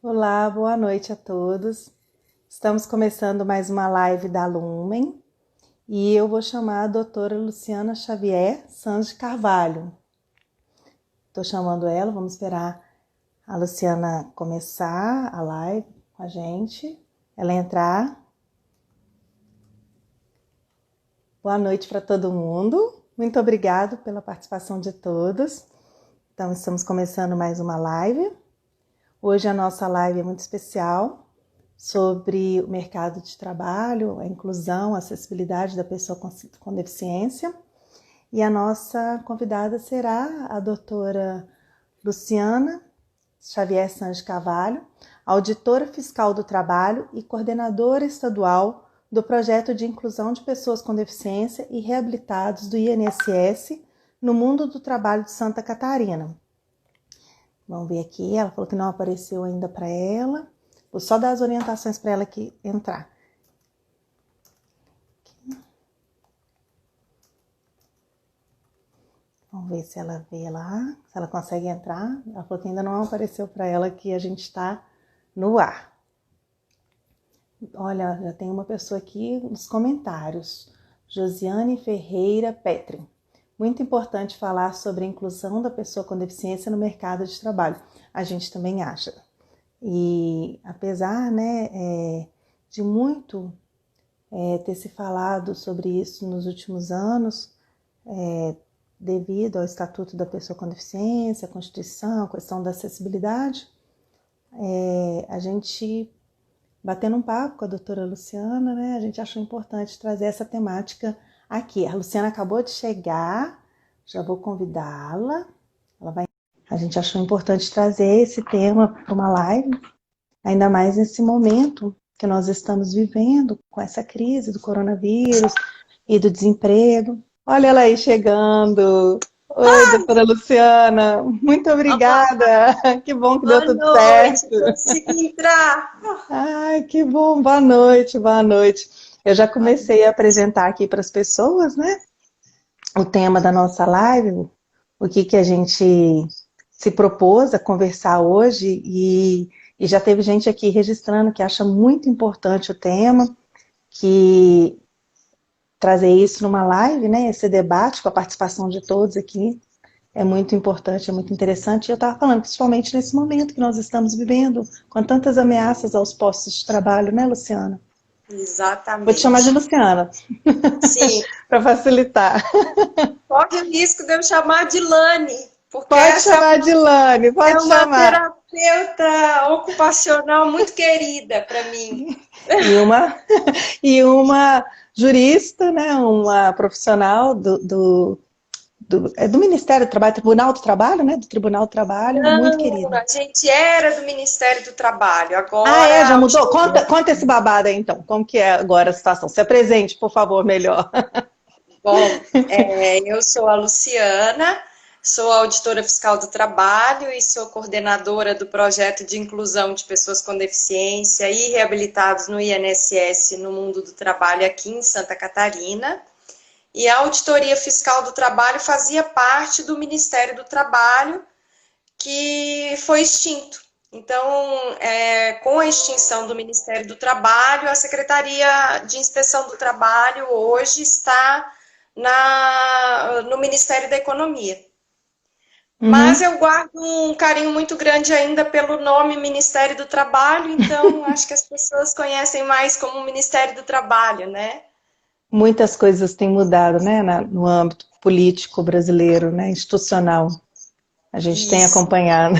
Olá, boa noite a todos. Estamos começando mais uma live da Lumen e eu vou chamar a doutora Luciana Xavier Sanz de Carvalho. Estou chamando ela, vamos esperar a Luciana começar a live com a gente, ela entrar. Boa noite para todo mundo. Muito obrigado pela participação de todos. Então, estamos começando mais uma live. Hoje a nossa live é muito especial, sobre o mercado de trabalho, a inclusão, a acessibilidade da pessoa com deficiência. E a nossa convidada será a doutora Luciana Xavier Sanz de Carvalho, auditora fiscal do trabalho e coordenadora estadual do projeto de inclusão de pessoas com deficiência e reabilitados do INSS no mundo do trabalho de Santa Catarina. Vamos ver aqui, ela falou que não apareceu ainda para ela. Vou só dar as orientações para ela aqui entrar. Vamos ver se ela vê lá, se ela consegue entrar. Ela falou que ainda não apareceu para ela que a gente está no ar. Olha, já tem uma pessoa aqui nos comentários. Josiane Ferreira Petri. Muito importante falar sobre a inclusão da pessoa com deficiência no mercado de trabalho. A gente também acha. E apesar, de muito ter se falado sobre isso nos últimos anos, devido ao Estatuto da Pessoa com Deficiência, a Constituição, a questão da acessibilidade, a gente, batendo um papo com a doutora Luciana, né, a gente achou importante trazer essa temática aqui. A Luciana acabou de chegar, já vou convidá-la. A gente achou importante trazer esse tema para uma live, ainda mais nesse momento que nós estamos vivendo com essa crise do coronavírus e do desemprego. Olha ela aí chegando. Oi, doutora Luciana. Muito obrigada. Que bom que deu Boa tudo noite, certo. consegui entrar. Ai, que bom. Boa noite, boa noite. Eu já comecei a apresentar aqui para as pessoas, né? O tema da nossa live, o que a gente se propôs a conversar hoje e já teve gente aqui registrando que acha muito importante o tema, que trazer isso numa live, né, esse debate com a participação de todos aqui é muito importante, é muito interessante. E eu estava falando, principalmente nesse momento que nós estamos vivendo, com tantas ameaças aos postos de trabalho, né, Luciana? Vou te chamar de Exatamente. Luciana, Sim, para facilitar. corre o risco de eu chamar de Lani, porque Pode essa chamar de Lani, é pode uma chamar. terapeuta ocupacional muito querida para mim. E uma, e uma jurista, né, uma profissional do Ministério do Trabalho, Tribunal do Trabalho, né, do Tribunal do Trabalho, muito Não, querida. a gente era do Ministério do Trabalho, Ah, agora é? a Já mudou? auditoria. Conta esse babado aí, então. Como que é agora a situação? Se apresente, por favor, melhor. Bom, eu sou a Luciana, sou auditora fiscal do trabalho e sou coordenadora do projeto de inclusão de pessoas com deficiência e reabilitados no INSS no mundo do trabalho aqui em Santa Catarina. E a auditoria fiscal do trabalho fazia parte do Ministério do Trabalho, que foi extinto. Então, com a extinção do Ministério do Trabalho, a Secretaria de Inspeção do Trabalho hoje está no Ministério da Economia. Mas Uhum. eu guardo um carinho muito grande ainda pelo nome Ministério do Trabalho, então acho que as pessoas conhecem mais como Ministério do Trabalho, né? Muitas coisas têm mudado, né, no âmbito político brasileiro, né, institucional. A gente tem Isso. acompanhado.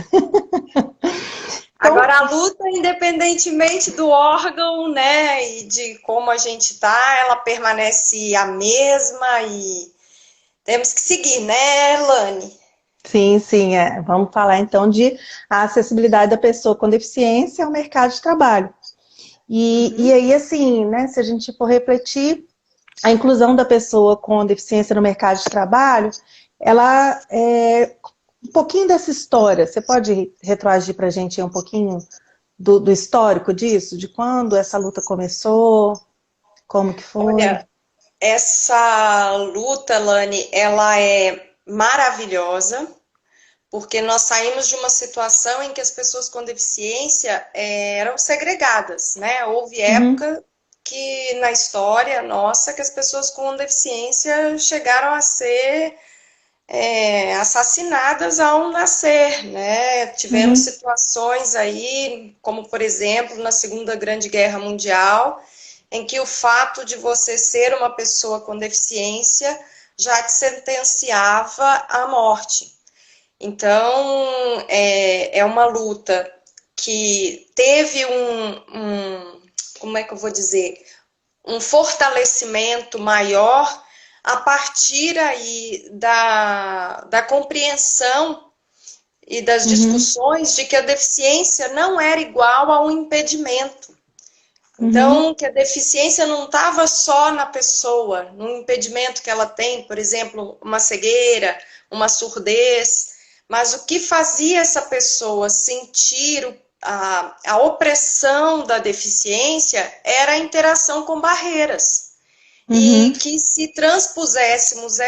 Então, Agora, a luta, independentemente do órgão, né, e de como a gente tá, ela permanece a mesma e temos que seguir, né, Lani? sim, sim, vamos falar então de a acessibilidade da pessoa com deficiência ao mercado de trabalho. E Uhum. aí, assim, né, se a gente for refletir, a inclusão da pessoa com deficiência no mercado de trabalho, ela é um pouquinho dessa história. Você pode retroagir para a gente um pouquinho do histórico disso? De quando essa luta começou? Como que foi? Olha, essa luta, Lani, ela é maravilhosa, porque nós saímos de uma situação em que as pessoas com deficiência eram segregadas, né? Houve época que na história nossa que as pessoas com deficiência chegaram a ser assassinadas ao nascer, né? Tivemos situações aí, como por exemplo na Segunda Grande Guerra Mundial, em que o fato de você ser uma pessoa com deficiência já te sentenciava à morte. Então, é uma luta que teve como é que eu vou dizer, um fortalecimento maior a partir aí da compreensão e das discussões de que a deficiência não era igual a um impedimento. Então, que a deficiência não estava só na pessoa, no impedimento que ela tem, por exemplo, uma cegueira, uma surdez, mas o que fazia essa pessoa sentir a opressão da deficiência era a interação com barreiras. E que se transpuséssemos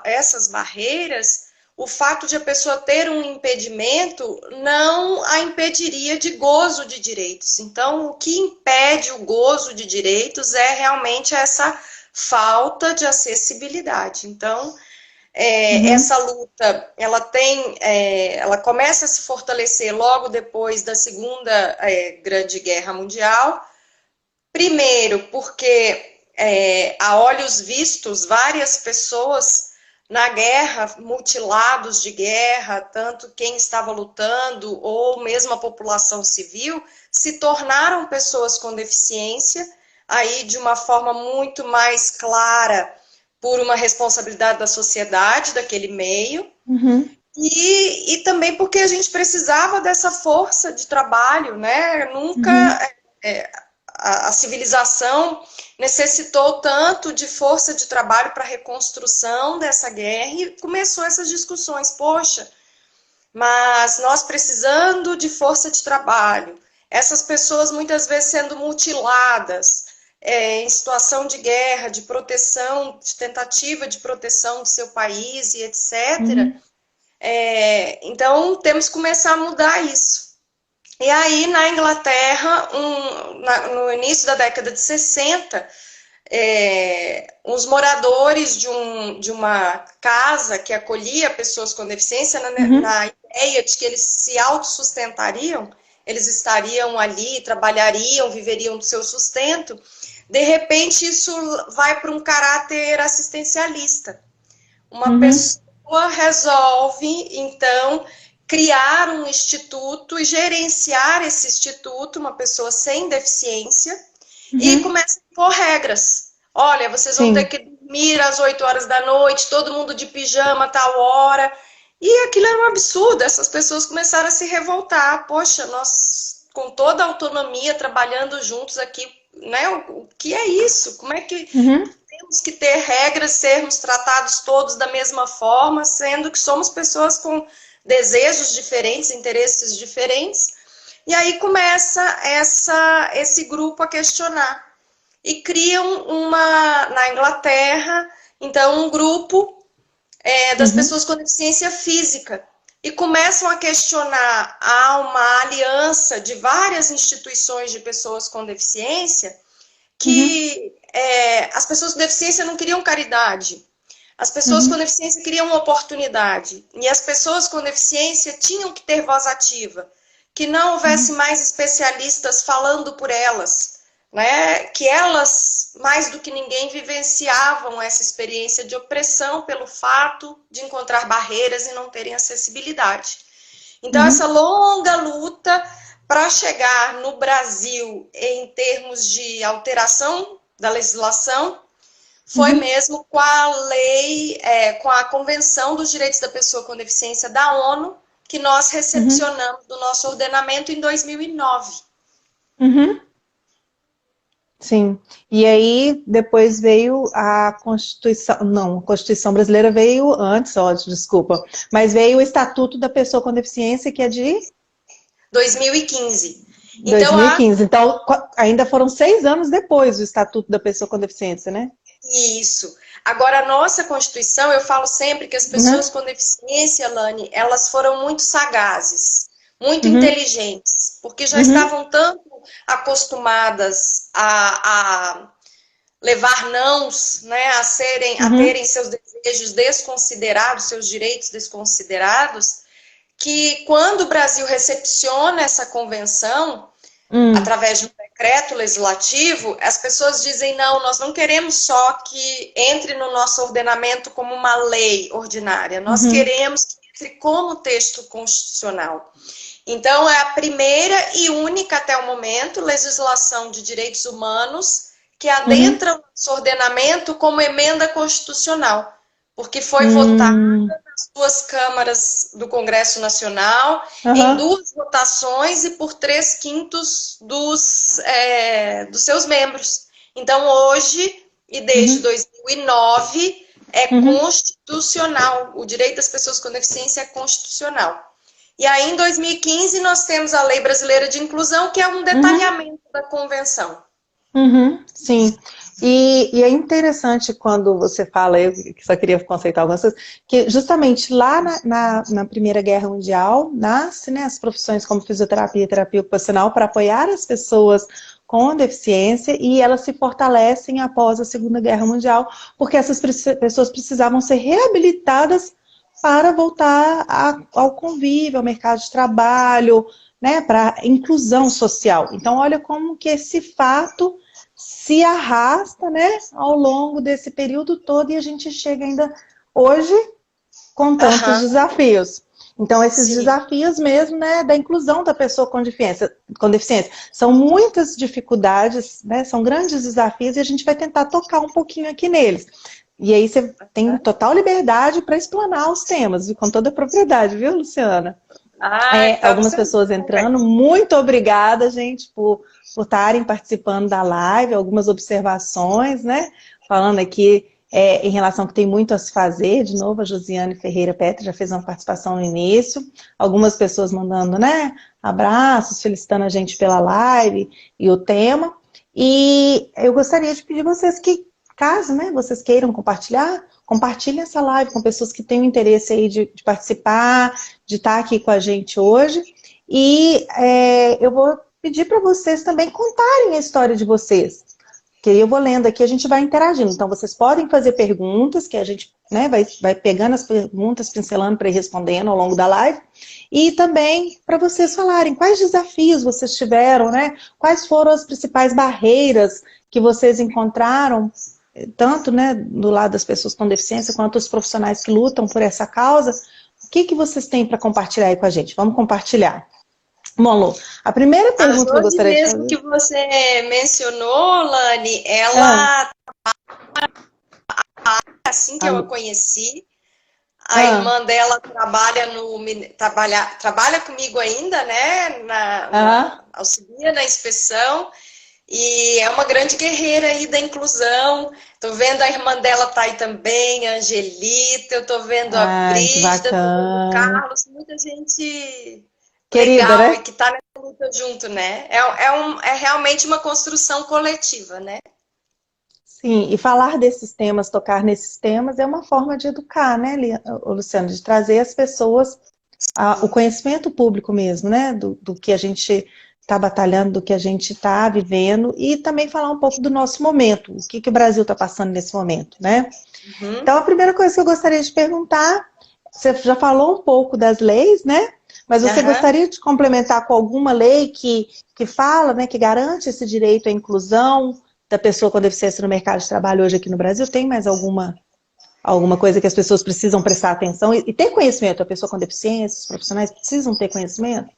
essas barreiras, o fato de a pessoa ter um impedimento não a impediria de gozo de direitos. Então, o que impede o gozo de direitos é realmente essa falta de acessibilidade. Então, essa luta, ela começa a se fortalecer logo depois da Segunda Grande Guerra Mundial. Primeiro, porque a olhos vistos, várias pessoas na guerra, mutilados de guerra, tanto quem estava lutando ou mesmo a população civil, se tornaram pessoas com deficiência, aí de uma forma muito mais clara, por uma responsabilidade da sociedade, daquele meio, e também porque a gente precisava dessa força de trabalho, né? Nunca a civilização necessitou tanto de força de trabalho para a reconstrução dessa guerra e começou essas discussões. Poxa, mas nós precisando de força de trabalho, essas pessoas muitas vezes sendo mutiladas, em situação de guerra, de proteção, de tentativa de proteção do seu país e etc. Então, temos que começar a mudar isso. E aí, na Inglaterra, no início da década de 60, os moradores de uma casa que acolhia pessoas com deficiência, na ideia de que eles se autossustentariam, eles estariam ali, trabalhariam, viveriam do seu sustento, de repente isso vai para um caráter assistencialista. Uma pessoa resolve, então, criar um instituto e gerenciar esse instituto, uma pessoa sem deficiência, e começa a impor regras. Olha, vocês vão ter que dormir às 8 horas da noite, todo mundo de pijama a tal hora. E aquilo era um absurdo, essas pessoas começaram a se revoltar. Poxa, nós com toda a autonomia, trabalhando juntos aqui, né? O que é isso? Como é que temos que ter regras, sermos tratados todos da mesma forma, sendo que somos pessoas com desejos diferentes, interesses diferentes? E aí começa esse grupo a questionar. E criam na Inglaterra, então, um grupo das pessoas com deficiência física. E começam a questionar, há uma aliança de várias instituições de pessoas com deficiência, que as pessoas com deficiência não queriam caridade. As pessoas com deficiência queriam oportunidade. E as pessoas com deficiência tinham que ter voz ativa. Que não houvesse mais especialistas falando por elas, né? Que elas, mais do que ninguém, vivenciavam essa experiência de opressão pelo fato de encontrar barreiras e não terem acessibilidade. Então, essa longa luta para chegar no Brasil em termos de alteração da legislação foi mesmo com a lei, com a Convenção dos Direitos da Pessoa com Deficiência da ONU, que nós recepcionamos do nosso ordenamento em 2009. Sim, e aí depois veio a Constituição, não, a Constituição brasileira veio antes, desculpa, mas veio o Estatuto da Pessoa com Deficiência, que é de 2015. 2015, então ainda foram 6 anos depois do Estatuto da Pessoa com Deficiência, né? Isso. Agora, a nossa Constituição, eu falo sempre que as pessoas com deficiência, Lani, elas foram muito sagazes, muito Uhum, inteligentes, porque já uhum, estavam tanto acostumadas a levar nãos, né, a uhum, terem seus desejos desconsiderados, seus direitos desconsiderados, que quando o Brasil recepciona essa convenção, uhum, através de um decreto legislativo, as pessoas dizem, não, nós não queremos só que entre no nosso ordenamento como uma lei ordinária, nós uhum, queremos que entre como texto constitucional. Então, é a primeira e única, até o momento, legislação de direitos humanos que uhum, adentra o nosso ordenamento como emenda constitucional, porque foi votada uhum, nas duas câmaras do Congresso Nacional, em aham, duas votações e por 3/5 dos seus membros. Então, hoje, e desde uhum, 2009, é uhum, constitucional. O direito das pessoas com deficiência é constitucional. E aí, em 2015, nós temos a Lei Brasileira de Inclusão, que é um uhum. detalhamento da convenção. Uhum, sim. E é interessante quando você fala, eu que só queria conceitar algumas coisas, que justamente lá na Primeira Guerra Mundial, nasce, né, as profissões como fisioterapia e terapia ocupacional para apoiar as pessoas com deficiência e elas se fortalecem após a Segunda Guerra Mundial, porque essas pessoas precisavam ser reabilitadas para voltar ao convívio, ao mercado de trabalho, né, para inclusão social. Então, olha como que esse fato se arrasta, né, ao longo desse período todo e a gente chega ainda hoje com tantos Aham, desafios. Então, esses sim. desafios mesmo, né, da inclusão da pessoa com deficiência, são muitas dificuldades, né, são grandes desafios e a gente vai tentar tocar um pouquinho aqui neles. E aí você tem total liberdade para explanar os temas, com toda a propriedade, viu, Luciana? Ah, estamos Algumas sempre pessoas à entrando. conversa. Muito obrigada, gente, por estarem participando da live, algumas observações, né? Falando aqui em relação que tem muito a se fazer. De novo, a Josiane Ferreira Petri já fez uma participação no início. Algumas pessoas mandando, né? Abraços, felicitando a gente pela live e o tema. E eu gostaria de pedir a vocês que, caso, né, vocês queiram compartilhar, compartilhem essa live com pessoas que têm o interesse aí de participar, de estar aqui com a gente hoje. E eu vou pedir para vocês também contarem a história de vocês. Que eu vou lendo aqui, a gente vai interagindo. Então, vocês podem fazer perguntas, que a gente, né, vai pegando as perguntas, pincelando para ir respondendo ao longo da live. E também para vocês falarem quais desafios vocês tiveram, né? Quais foram as principais barreiras que vocês encontraram, tanto, né, do lado das pessoas com deficiência, quanto os profissionais que lutam por essa causa. O que vocês têm para compartilhar aí com a gente? Vamos compartilhar. Bom, Lu, a primeira A pergunta que eu Josi gostaria de mesmo fazer... que você mencionou, Lani, Ah, ela, assim que eu a alô. conheci, a Ah, irmã dela trabalha comigo ainda, né? ah, Auxilia na inspeção e é uma grande guerreira aí da inclusão. Tô vendo a irmã dela tá aí também, a Angelita, eu tô vendo a ai, que Brígida, tô vendo o bacana. Carlos, muita gente Querida, legal e né? que tá nessa luta junto, né? É realmente uma construção coletiva, né? Sim, e falar desses temas, tocar nesses temas, é uma forma de educar, né, Luciano? De trazer às pessoas o conhecimento público mesmo, né? Do que a gente está batalhando, do que a gente está vivendo, e também falar um pouco do nosso momento, o que o Brasil está passando nesse momento, né? Uhum, Então, a primeira coisa que eu gostaria de perguntar, você já falou um pouco das leis, né? Mas você aham. gostaria de complementar com alguma lei que fala, né, que garante esse direito à inclusão da pessoa com deficiência no mercado de trabalho hoje aqui no Brasil? Tem mais alguma coisa que as pessoas precisam prestar atenção e ter conhecimento? A pessoa com deficiência, os profissionais precisam ter conhecimento?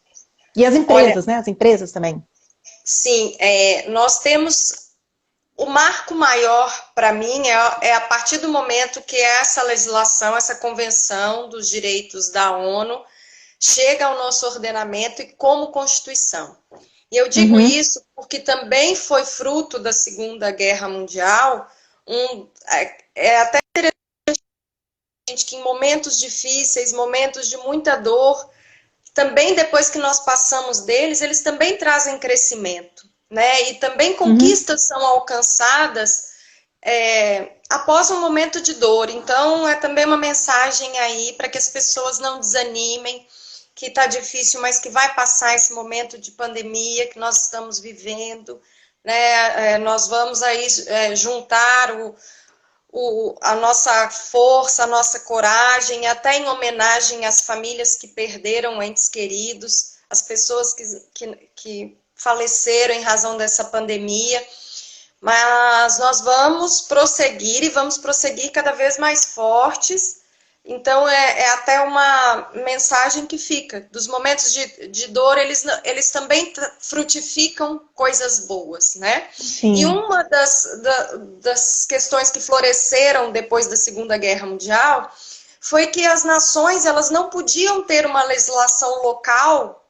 E as Olha, empresas, né? As empresas também. sim, nós temos o marco maior para mim é a partir do momento que essa legislação, essa convenção dos direitos da ONU chega ao nosso ordenamento e como Constituição. E eu digo Uhum, isso porque também foi fruto da Segunda Guerra Mundial, até que em momentos difíceis, momentos de muita dor, também depois que nós passamos deles, eles também trazem crescimento, né? E também uhum, conquistas são alcançadas após um momento de dor. Então, é também uma mensagem aí para que as pessoas não desanimem, que está difícil, mas que vai passar esse momento de pandemia que nós estamos vivendo, né? Nós vamos aí juntar a nossa força, a nossa coragem, até em homenagem às famílias que perderam entes queridos, as pessoas que faleceram em razão dessa pandemia. Mas nós vamos prosseguir e vamos prosseguir cada vez mais fortes. Então, é até uma mensagem que fica. Dos momentos de dor, eles também frutificam coisas boas, né? Sim. E uma das questões que floresceram depois da Segunda Guerra Mundial foi que as nações elas não podiam ter uma legislação local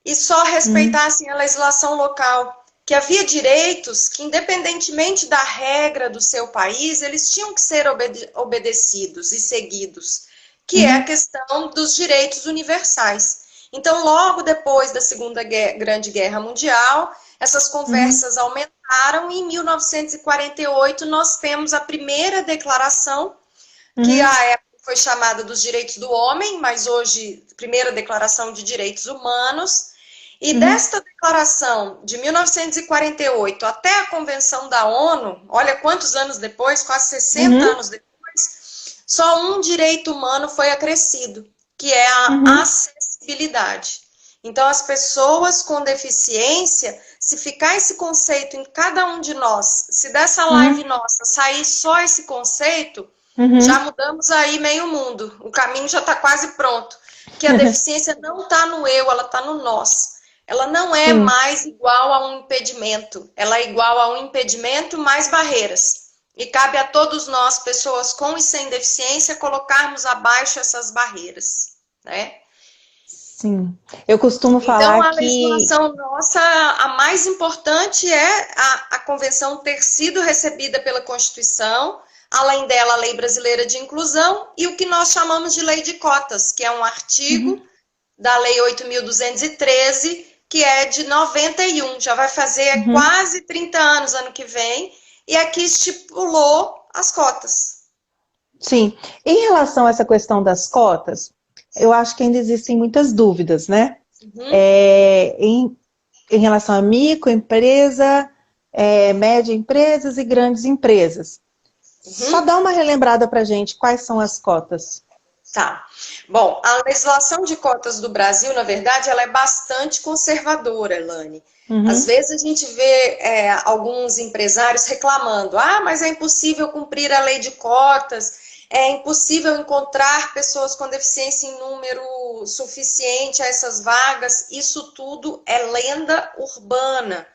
e só respeitassem a legislação local. Que havia direitos que, independentemente da regra do seu país, eles tinham que ser obedecidos e seguidos, que é a questão dos direitos universais. Então, logo depois da Segunda Grande Guerra Mundial, essas conversas aumentaram e em 1948 nós temos a primeira declaração, que à época foi chamada dos Direitos do Homem, mas hoje, primeira Declaração de Direitos Humanos. E desta declaração de 1948 até a Convenção da ONU, olha quantos anos depois, quase 60 anos depois, só um direito humano foi acrescido, que é a acessibilidade. Então, as pessoas com deficiência, se ficar esse conceito em cada um de nós, se dessa live nossa sair só esse conceito, já mudamos aí meio mundo. O caminho já está quase pronto. Que a deficiência não está no eu, ela está no nós. Ela não é mais igual a um impedimento. Ela é igual a um impedimento mais barreiras. E cabe a todos nós, pessoas com e sem deficiência, colocarmos abaixo essas barreiras, né? Sim. Eu costumo falar então, a que... legislação nossa, a mais importante é a Convenção ter sido recebida pela Constituição, além dela, a Lei Brasileira de Inclusão e o que nós chamamos de Lei de Cotas, que é um artigo da Lei 8.213, que é de 91, já vai fazer quase 30 anos ano que vem, e aqui estipulou as cotas. Sim. Em relação a essa questão das cotas, eu acho que ainda existem muitas dúvidas, né? Em relação a microempresa, média empresas e grandes empresas. Só dá uma relembrada pra gente, quais são as cotas? Tá. Bom, a legislação de cotas do Brasil, na verdade, ela é bastante conservadora, Elane. Às vezes a gente vê alguns empresários reclamando, mas é impossível cumprir a lei de cotas, é impossível encontrar pessoas com deficiência em número suficiente a essas vagas. Isso tudo é lenda urbana.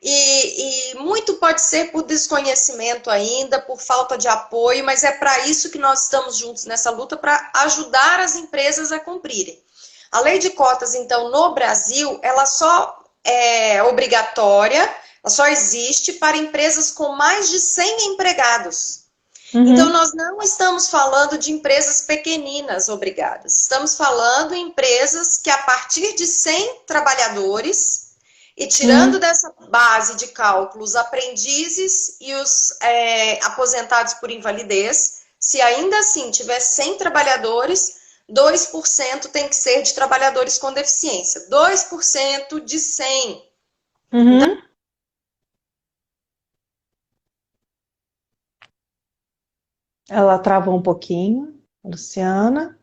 E muito pode ser por desconhecimento ainda, por falta de apoio, mas é para isso que nós estamos juntos nessa luta, para ajudar as empresas a cumprirem. A lei de cotas, então, no Brasil, ela só é obrigatória, ela só existe para empresas com mais de 100 empregados. Então, nós não estamos falando de empresas pequeninas obrigadas, estamos falando em empresas que, a partir de 100 trabalhadores... E tirando dessa base de cálculo os aprendizes e os aposentados por invalidez, se ainda assim tiver 100 trabalhadores, 2% tem que ser de trabalhadores com deficiência. 2% de 100. Então, ela travou um pouquinho, Luciana.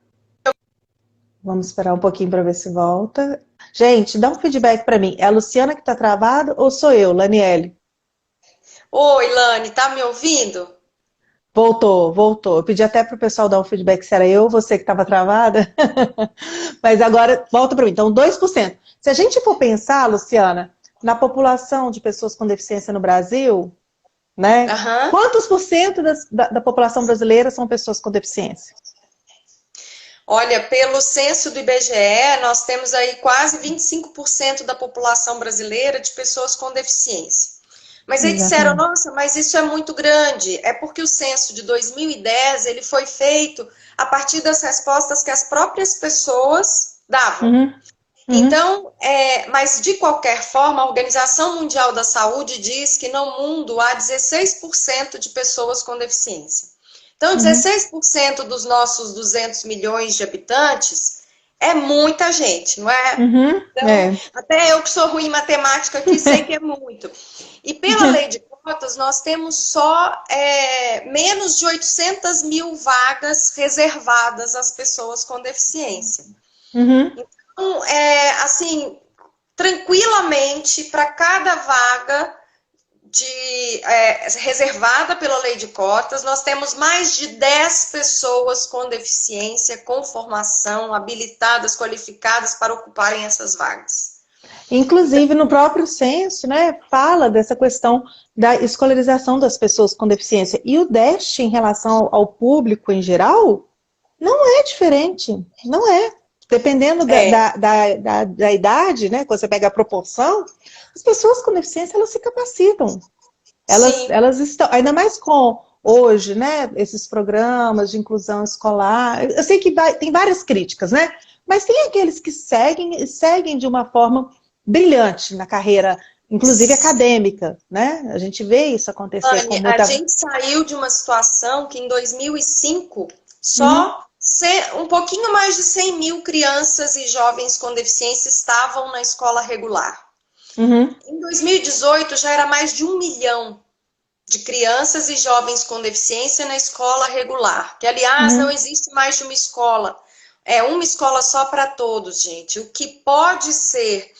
Vamos esperar um pouquinho para ver se volta. Gente, dá um feedback para mim. É a Luciana que está travada ou sou eu, Laniele? Oi, Lani, tá me ouvindo? Voltou. Eu pedi até para o pessoal dar um feedback se era eu ou você que estava travada. Mas agora, volta para mim. Então, 2%. Se a gente for pensar, Luciana, na população de pessoas com deficiência no Brasil, né? Quantos por cento da população brasileira são pessoas com deficiência? Olha, pelo censo do IBGE, nós temos aí quase 25% da população brasileira de pessoas com deficiência. Mas aí disseram, nossa, mas isso é muito grande. É porque o censo de 2010, ele foi feito a partir das respostas que as próprias pessoas davam. Então, mas de qualquer forma, a Organização Mundial da Saúde diz que no mundo há 16% de pessoas com deficiência. Então, 16% dos nossos 200 milhões de habitantes é muita gente, não é? Então, até eu que sou ruim em matemática aqui sei que é muito. E pela lei de cotas, nós temos só menos de 800 mil vagas reservadas às pessoas com deficiência. Então, assim, tranquilamente, para cada vaga reservada pela lei de cotas, nós temos mais de 10 pessoas com deficiência, com formação, habilitadas, qualificadas para ocuparem essas vagas. Inclusive, no próprio censo, né, fala dessa questão da escolarização das pessoas com deficiência. E o DEST, em relação ao público em geral, não é diferente. Não é. Dependendo da idade, né, quando você pega a proporção, as pessoas com deficiência, elas se capacitam. Elas estão, ainda mais com hoje, né, esses programas de inclusão escolar. Eu sei que tem várias críticas, né, mas tem aqueles que seguem de uma forma brilhante na carreira, inclusive acadêmica, né? A gente vê isso acontecer com muita... A gente saiu de uma situação que em 2005 só um pouquinho mais de 100 mil crianças e jovens com deficiência estavam na escola regular. Em 2018 já era mais de 1 milhão de crianças e jovens com deficiência na escola regular, que aliás não existe mais de uma escola, é uma escola só para todos, gente. O que pode ser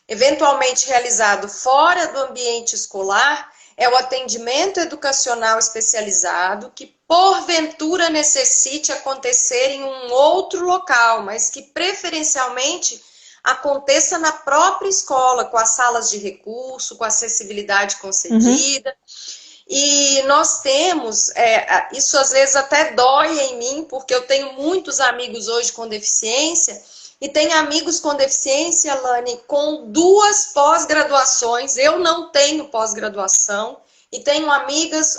eventualmente realizado fora do ambiente escolar é o atendimento educacional especializado, que porventura necessite acontecer em um outro local, mas que preferencialmente aconteça na própria escola, com as salas de recurso, com acessibilidade concedida. E nós temos, isso às vezes até dói em mim, porque eu tenho muitos amigos hoje com deficiência, e tem amigos com deficiência, Lani, com 2 pós-graduações. Eu não tenho pós-graduação. E tenho amigos,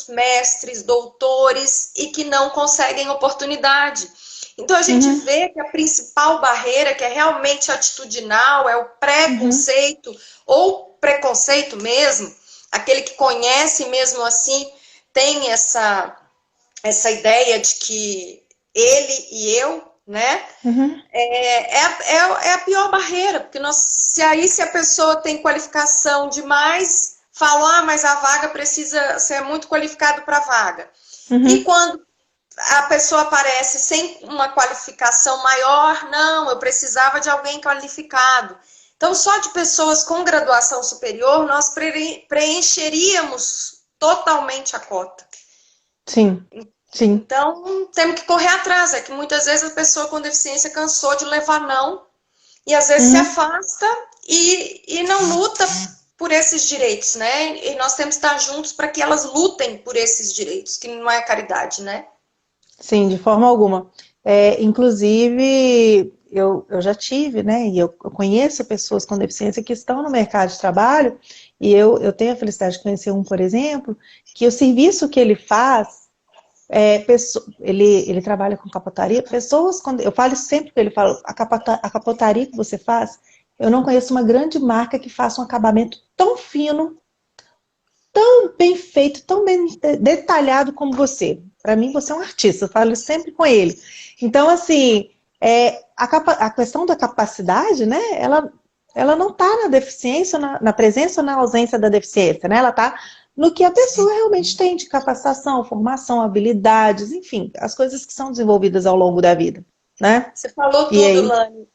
mestres, doutores, e que não conseguem oportunidade. Então a gente vê que a principal barreira, que é realmente atitudinal, é o preconceito, ou preconceito mesmo, aquele que conhece mesmo assim, tem essa ideia de que ele e eu, né? É a pior barreira, porque se a pessoa tem qualificação demais, falam, mas a vaga precisa ser muito qualificado para a vaga. E quando a pessoa aparece sem uma qualificação maior, não, eu precisava de alguém qualificado. Então, só de pessoas com graduação superior, nós preencheríamos totalmente a cota. Sim. Então, temos que correr atrás. É que muitas vezes a pessoa com deficiência cansou de levar não, e às vezes se afasta e não luta por esses direitos, né? E nós temos que estar juntos para que elas lutem por esses direitos, que não é caridade, né? Sim, de forma alguma. Inclusive, eu já tive, né? E eu conheço pessoas com deficiência que estão no mercado de trabalho, e eu tenho a felicidade de conhecer um, por exemplo, que o serviço que ele faz, ele trabalha com capotaria. Eu falo sempre que ele fala, a capotaria que você faz, eu não conheço uma grande marca que faça um acabamento tão fino, tão bem feito, tão bem detalhado como você. Para mim, você é um artista, eu falo sempre com ele. Então, assim, a questão da capacidade, né, ela não está na deficiência, na presença ou na ausência da deficiência, né? Ela está no que a pessoa realmente tem de capacitação, formação, habilidades, enfim, as coisas que são desenvolvidas ao longo da vida, né? Você falou tudo, Lani.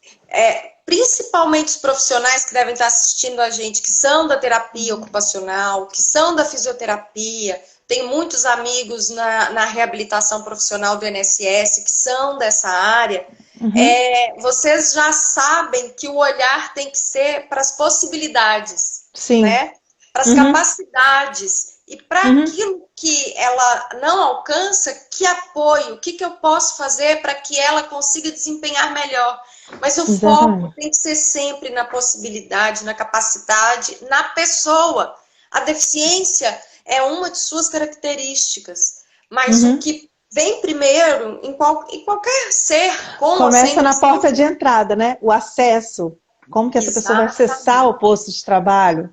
Principalmente os profissionais que devem estar assistindo a gente, que são da terapia ocupacional, que são da fisioterapia. Tem muitos amigos na reabilitação profissional do INSS que são dessa área. Vocês já sabem que o olhar tem que ser para as possibilidades, né? Para as capacidades. E para aquilo que ela não alcança, que apoio, o que eu posso fazer para que ela consiga desempenhar melhor. Mas o foco tem que ser sempre na possibilidade, na capacidade, na pessoa. A deficiência é uma de suas características, mas o que vem primeiro em qualquer ser, como Começa na porta de entrada, né? O acesso. Como que essa pessoa vai acessar o posto de trabalho?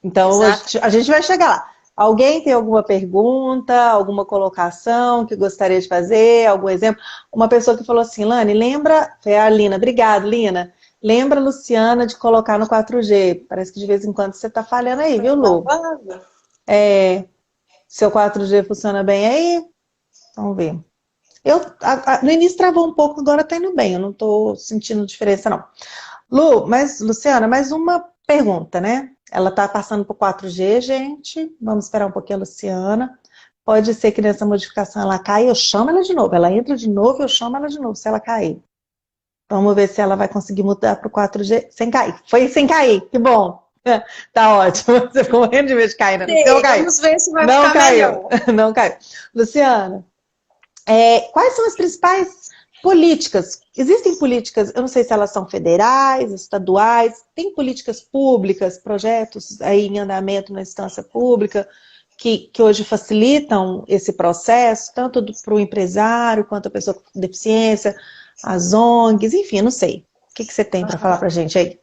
Então, a gente vai chegar lá. Alguém tem alguma pergunta, alguma colocação que gostaria de fazer, algum exemplo? Uma pessoa que falou assim, Lani, lembra... Foi a Lina. Obrigada, Lina. Lembra, Luciana, de colocar no 4G. Parece que de vez em quando você está falhando aí, viu, Lu? Seu 4G funciona bem aí? Vamos ver. No início travou um pouco, agora está indo bem. Eu não estou sentindo diferença, não. Luciana, mais uma pergunta, né? Ela está passando por 4G, gente. Vamos esperar um pouquinho a Luciana. Pode ser que nessa modificação ela caia, eu chamo ela de novo. Ela entra de novo, eu chamo ela de novo, se ela cair. Vamos ver se ela vai conseguir mudar para o 4G sem cair. Foi sem cair, que bom. Tá ótimo. Você ficou morrendo de medo de cair, né? Não caiu. Vamos ver se vai ficar melhor. Não caiu. Luciana, quais são as principais políticas? Existem políticas, eu não sei se elas são federais, estaduais, tem políticas públicas, projetos aí em andamento na instância pública, que hoje facilitam esse processo, tanto para o empresário, quanto a pessoa com deficiência, as ONGs, enfim, não sei. O que você tem para falar para a gente aí?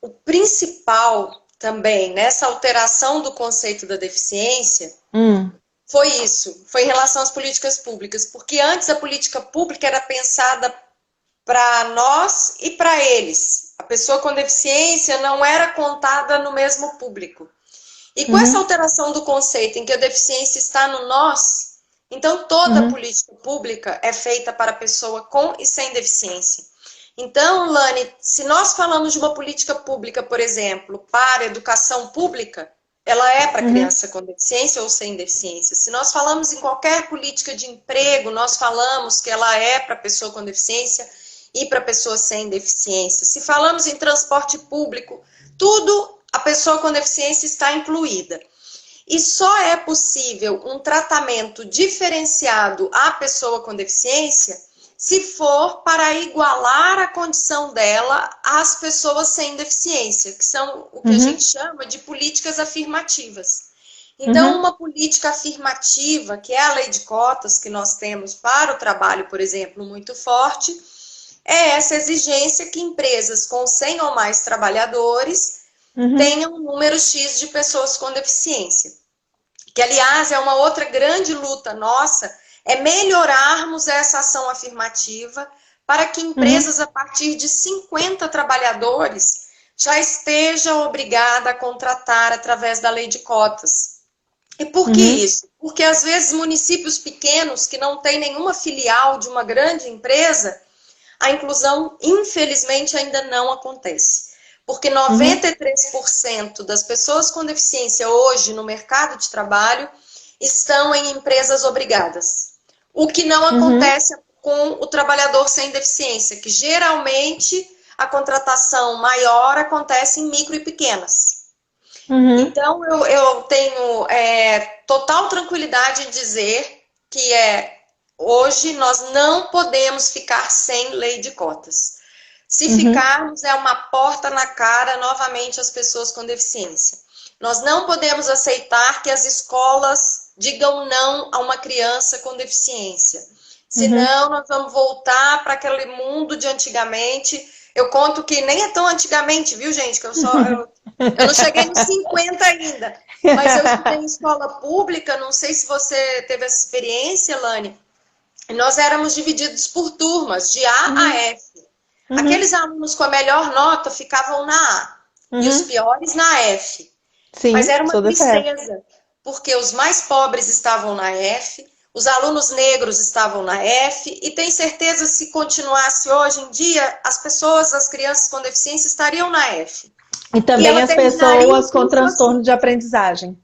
O principal também nessa alteração do conceito da deficiência foi isso, foi em relação às políticas públicas, porque antes a política pública era pensada para nós e para eles. A pessoa com deficiência não era contada no mesmo público. E com essa alteração do conceito em que a deficiência está no nós, então toda a política pública é feita para a pessoa com e sem deficiência. Então, Lani, se nós falamos de uma política pública, por exemplo, para a educação pública, ela é para criança com deficiência ou sem deficiência. Se nós falamos em qualquer política de emprego, nós falamos que ela é para pessoa com deficiência e para pessoa sem deficiência. Se falamos em transporte público, tudo a pessoa com deficiência está incluída. E só é possível um tratamento diferenciado à pessoa com deficiência se for para igualar a condição dela às pessoas sem deficiência, que são o que a gente chama de políticas afirmativas. Então, uma política afirmativa, que é a lei de cotas que nós temos para o trabalho, por exemplo, muito forte, é essa exigência que empresas com 100 ou mais trabalhadores tenham um número X de pessoas com deficiência. Que, aliás, é uma outra grande luta nossa, é melhorarmos essa ação afirmativa para que empresas a partir de 50 trabalhadores já estejam obrigadas a contratar através da lei de cotas. E por que isso? Porque às vezes municípios pequenos que não têm nenhuma filial de uma grande empresa, a inclusão infelizmente ainda não acontece. Porque 93% das pessoas com deficiência hoje no mercado de trabalho estão em empresas obrigadas. O que não acontece com o trabalhador sem deficiência, que geralmente a contratação maior acontece em micro e pequenas. Então, eu tenho total tranquilidade em dizer que hoje nós não podemos ficar sem lei de cotas. Se ficarmos, é uma porta na cara novamente às pessoas com deficiência. Nós não podemos aceitar que as escolas digam não a uma criança com deficiência. Senão, nós vamos voltar para aquele mundo de antigamente. Eu conto que nem é tão antigamente, viu, gente? Que eu não cheguei nos 50 ainda. Mas eu estudei em escola pública, não sei se você teve essa experiência, Lani. Nós éramos divididos por turmas, de A a F. Aqueles alunos com a melhor nota ficavam na A. E os piores na F. Sim, mas era uma tristeza, porque os mais pobres estavam na F, os alunos negros estavam na F, e tenho certeza se continuasse hoje em dia, as crianças com deficiência estariam na F. E também as pessoas com transtorno de aprendizagem.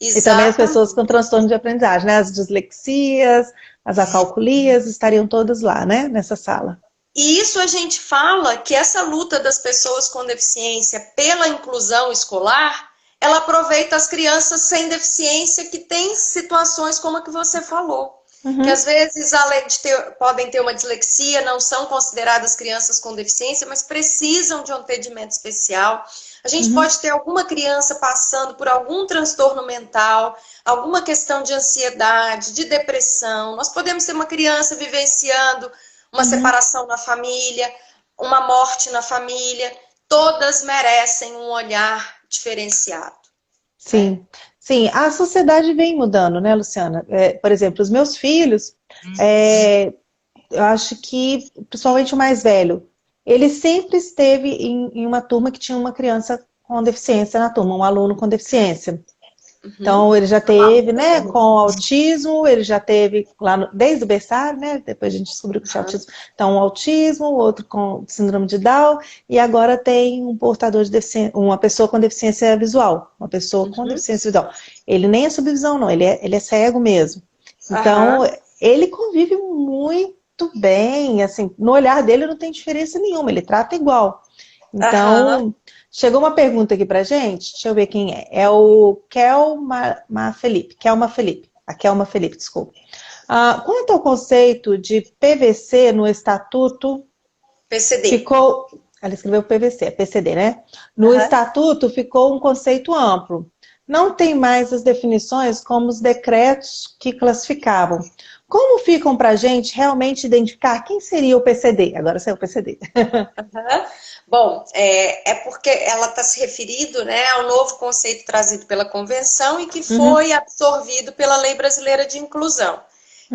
Exatamente. E também as pessoas com transtorno de aprendizagem, né? As dislexias, as acalculias, estariam todas lá, né? Nessa sala. E isso a gente fala que essa luta das pessoas com deficiência pela inclusão escolar, ela aproveita as crianças sem deficiência que têm situações como a que você falou. que às vezes, além de podem ter uma dislexia, não são consideradas crianças com deficiência, mas precisam de um atendimento especial. A gente pode ter alguma criança passando por algum transtorno mental, alguma questão de ansiedade, de depressão. Nós podemos ter uma criança vivenciando uma separação na família, uma morte na família. Todas merecem um olhar diferenciado. Sim, sim. A sociedade vem mudando, né, Luciana? Por exemplo, os meus filhos, eu acho que, principalmente o mais velho, ele sempre esteve em uma turma que tinha uma criança com deficiência na turma, um aluno com deficiência. Então, ele já teve, né, com autismo, ele já teve lá desde o berçário, né, depois a gente descobriu que tinha autismo. Então, um autismo, outro com síndrome de Down, e agora tem um portador de deficiência, uma pessoa com deficiência visual, uma pessoa com deficiência visual. Ele nem é subvisão, não, ele é cego mesmo. Então, ele convive muito bem, assim, no olhar dele não tem diferença nenhuma, ele trata igual. Então, chegou uma pergunta aqui pra gente, deixa eu ver quem é. É o Kelma Felipe, a Kelma Felipe, desculpa. Quanto ao conceito de PVC no estatuto, PCD. Ficou, ela escreveu PVC, é PCD, né? No estatuto ficou um conceito amplo. Não tem mais as definições como os decretos que classificavam. Como ficam para a gente realmente identificar quem seria o PCD? Agora saiu o PCD. Bom, é porque ela está se referindo, né, ao novo conceito trazido pela Convenção e que foi absorvido pela Lei Brasileira de Inclusão,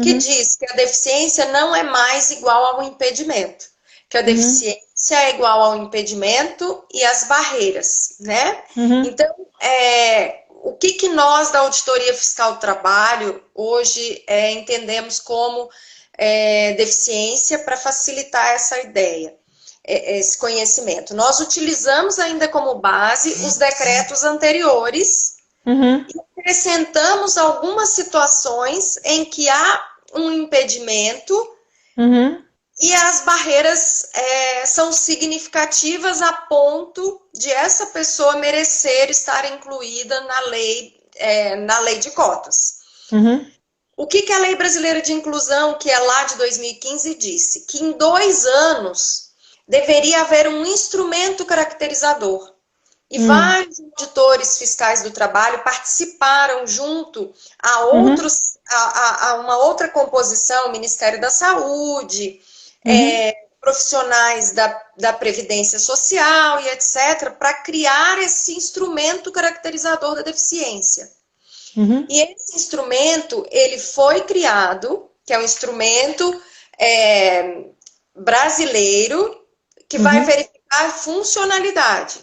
que diz que a deficiência não é mais igual ao impedimento, que a deficiência é igual ao impedimento e às barreiras, né? Então, o que nós da Auditoria Fiscal do Trabalho hoje entendemos como deficiência para facilitar essa ideia, esse conhecimento? Nós utilizamos ainda como base os decretos anteriores e acrescentamos algumas situações em que há um impedimento e as barreiras são significativas a ponto de essa pessoa merecer estar incluída na lei de cotas. O que a Lei Brasileira de Inclusão, que é lá de 2015, disse? Que em 2 anos deveria haver um instrumento caracterizador. E vários auditores fiscais do trabalho participaram junto a uma outra composição, Ministério da Saúde, profissionais da Previdência Social e etc., para criar esse instrumento caracterizador da deficiência. E esse instrumento, ele foi criado, que é um instrumento brasileiro, que vai verificar a funcionalidade.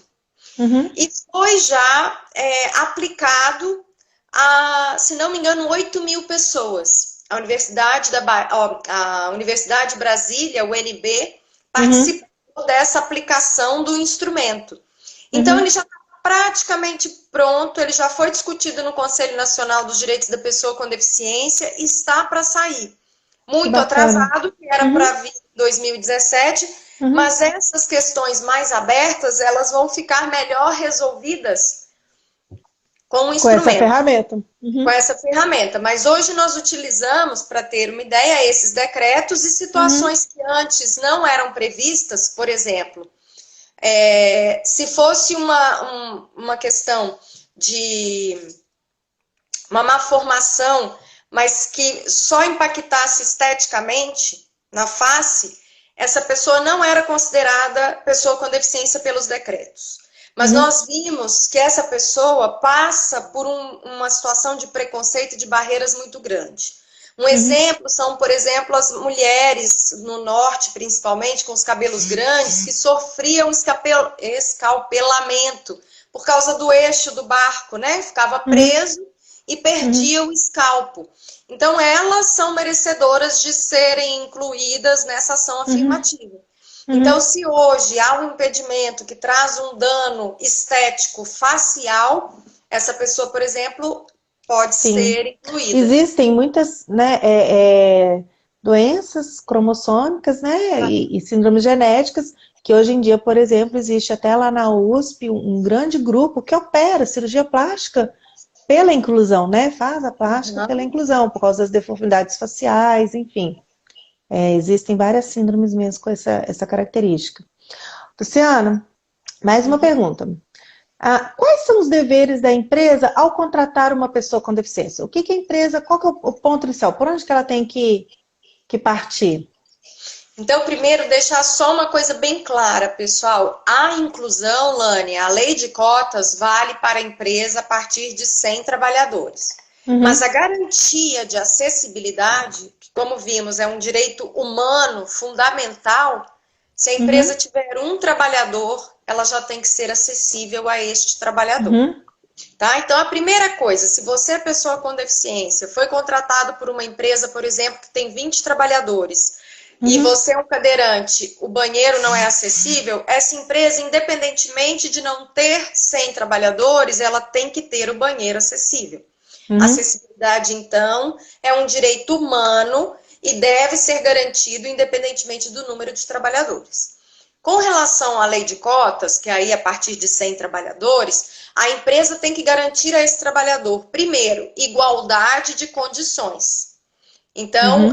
E foi já aplicado a, se não me engano, 8.000 pessoas. A Universidade de Brasília, UNB, participou dessa aplicação do instrumento. Então, ele já está praticamente pronto, ele já foi discutido no Conselho Nacional dos Direitos da Pessoa com Deficiência e está para sair. Muito atrasado, que era para vir em 2017, mas essas questões mais abertas, elas vão ficar melhor resolvidas com o instrumento. Com essa ferramenta. Com essa ferramenta. Mas hoje nós utilizamos, para ter uma ideia, esses decretos e situações que antes não eram previstas. Por exemplo, se fosse uma questão de uma má formação, mas que só impactasse esteticamente na face, essa pessoa não era considerada pessoa com deficiência pelos decretos. Mas nós vimos que essa pessoa passa por uma situação de preconceito e de barreiras muito grande. Um exemplo são, por exemplo, as mulheres no norte, principalmente, com os cabelos grandes, que sofriam escalpelamento por causa do eixo do barco, né? Ficava preso e perdia o escalpo. Então, elas são merecedoras de serem incluídas nessa ação afirmativa. Então, se hoje há um impedimento que traz um dano estético facial, essa pessoa, por exemplo, pode ser incluída. Existem muitas, né, doenças cromossômicas, né, e síndromes genéticas, que hoje em dia, por exemplo, existe até lá na USP um grande grupo que opera cirurgia plástica pela inclusão, né? Faz a plástica pela inclusão, por causa das deformidades faciais, enfim. Existem várias síndromes mesmo com essa característica. Luciana, mais uma pergunta. Quais são os deveres da empresa ao contratar uma pessoa com deficiência? Qual que é o ponto inicial? Por onde que ela tem que partir? Então, primeiro, deixar só uma coisa bem clara, pessoal. A inclusão, Lani, a lei de cotas vale para a empresa a partir de 100 trabalhadores. Mas a garantia de acessibilidade, que como vimos é um direito humano fundamental, se a empresa tiver um trabalhador, ela já tem que ser acessível a este trabalhador. Tá? Então, a primeira coisa, se você é pessoa com deficiência, foi contratado por uma empresa, por exemplo, que tem 20 trabalhadores, e você é um cadeirante, o banheiro não é acessível, essa empresa, independentemente de não ter 100 trabalhadores, ela tem que ter o banheiro acessível. Acessibilidade, então, é um direito humano e deve ser garantido independentemente do número de trabalhadores. Com relação à lei de cotas, que aí a partir de 100 trabalhadores, a empresa tem que garantir a esse trabalhador, primeiro, igualdade de condições. Então,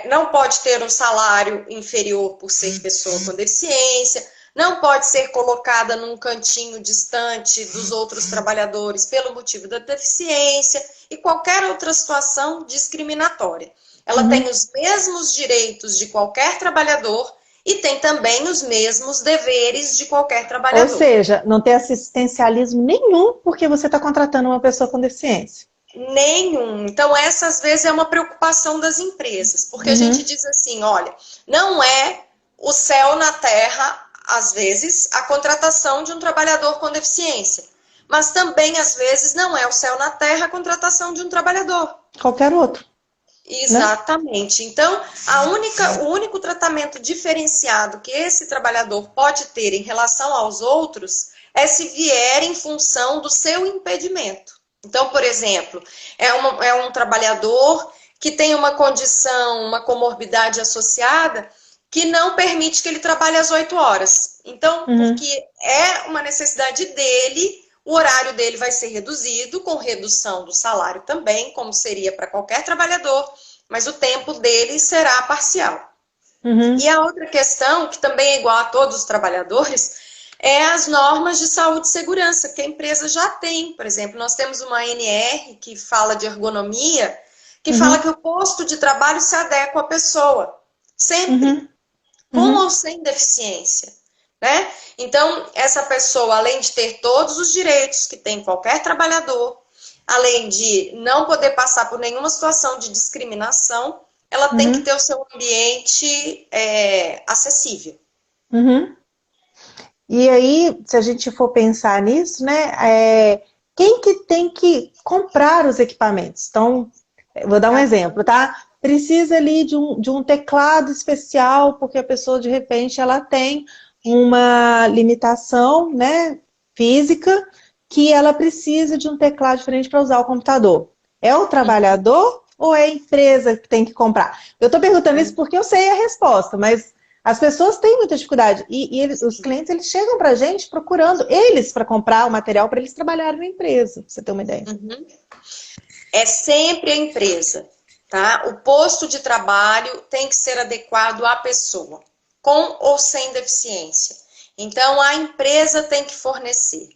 não pode ter um salário inferior por ser pessoa com deficiência, não pode ser colocada num cantinho distante dos outros trabalhadores pelo motivo da deficiência e qualquer outra situação discriminatória. Ela tem os mesmos direitos de qualquer trabalhador e tem também os mesmos deveres de qualquer trabalhador. Ou seja, não tem assistencialismo nenhum porque você está contratando uma pessoa com deficiência. Nenhum. Então, essa às vezes é uma preocupação das empresas, porque a gente diz assim, olha, não é o céu na terra, às vezes, a contratação de um trabalhador com deficiência, mas também, às vezes, não é o céu na terra a contratação de um trabalhador. Qualquer outro. Exatamente. Né? Então, o único tratamento diferenciado que esse trabalhador pode ter em relação aos outros é se vier em função do seu impedimento. Então, por exemplo, é um trabalhador que tem uma condição, uma comorbidade associada que não permite que ele trabalhe às 8 horas. Então, porque é uma necessidade dele, o horário dele vai ser reduzido, com redução do salário também, como seria para qualquer trabalhador, mas o tempo dele será parcial. E a outra questão, que também é igual a todos os trabalhadores, é as normas de saúde e segurança, que a empresa já tem. Por exemplo, nós temos uma ANR que fala de ergonomia, que fala que o posto de trabalho se adequa à pessoa, sempre, com ou sem deficiência. Né? Então, essa pessoa, além de ter todos os direitos que tem qualquer trabalhador, além de não poder passar por nenhuma situação de discriminação, ela tem que ter o seu ambiente acessível. E aí, se a gente for pensar nisso, né, quem que tem que comprar os equipamentos? Então, vou dar um exemplo, tá? Precisa ali de um teclado especial, porque a pessoa, de repente, ela tem uma limitação, né, física, que ela precisa de um teclado diferente para usar o computador. É o trabalhador ou é a empresa que tem que comprar? Eu estou perguntando isso porque eu sei a resposta, mas as pessoas têm muita dificuldade. E os clientes, eles chegam para a gente procurando eles para comprar o material para eles trabalharem na empresa, pra você ter uma ideia. É sempre a empresa, tá? O posto de trabalho tem que ser adequado à pessoa, com ou sem deficiência. Então, a empresa tem que fornecer.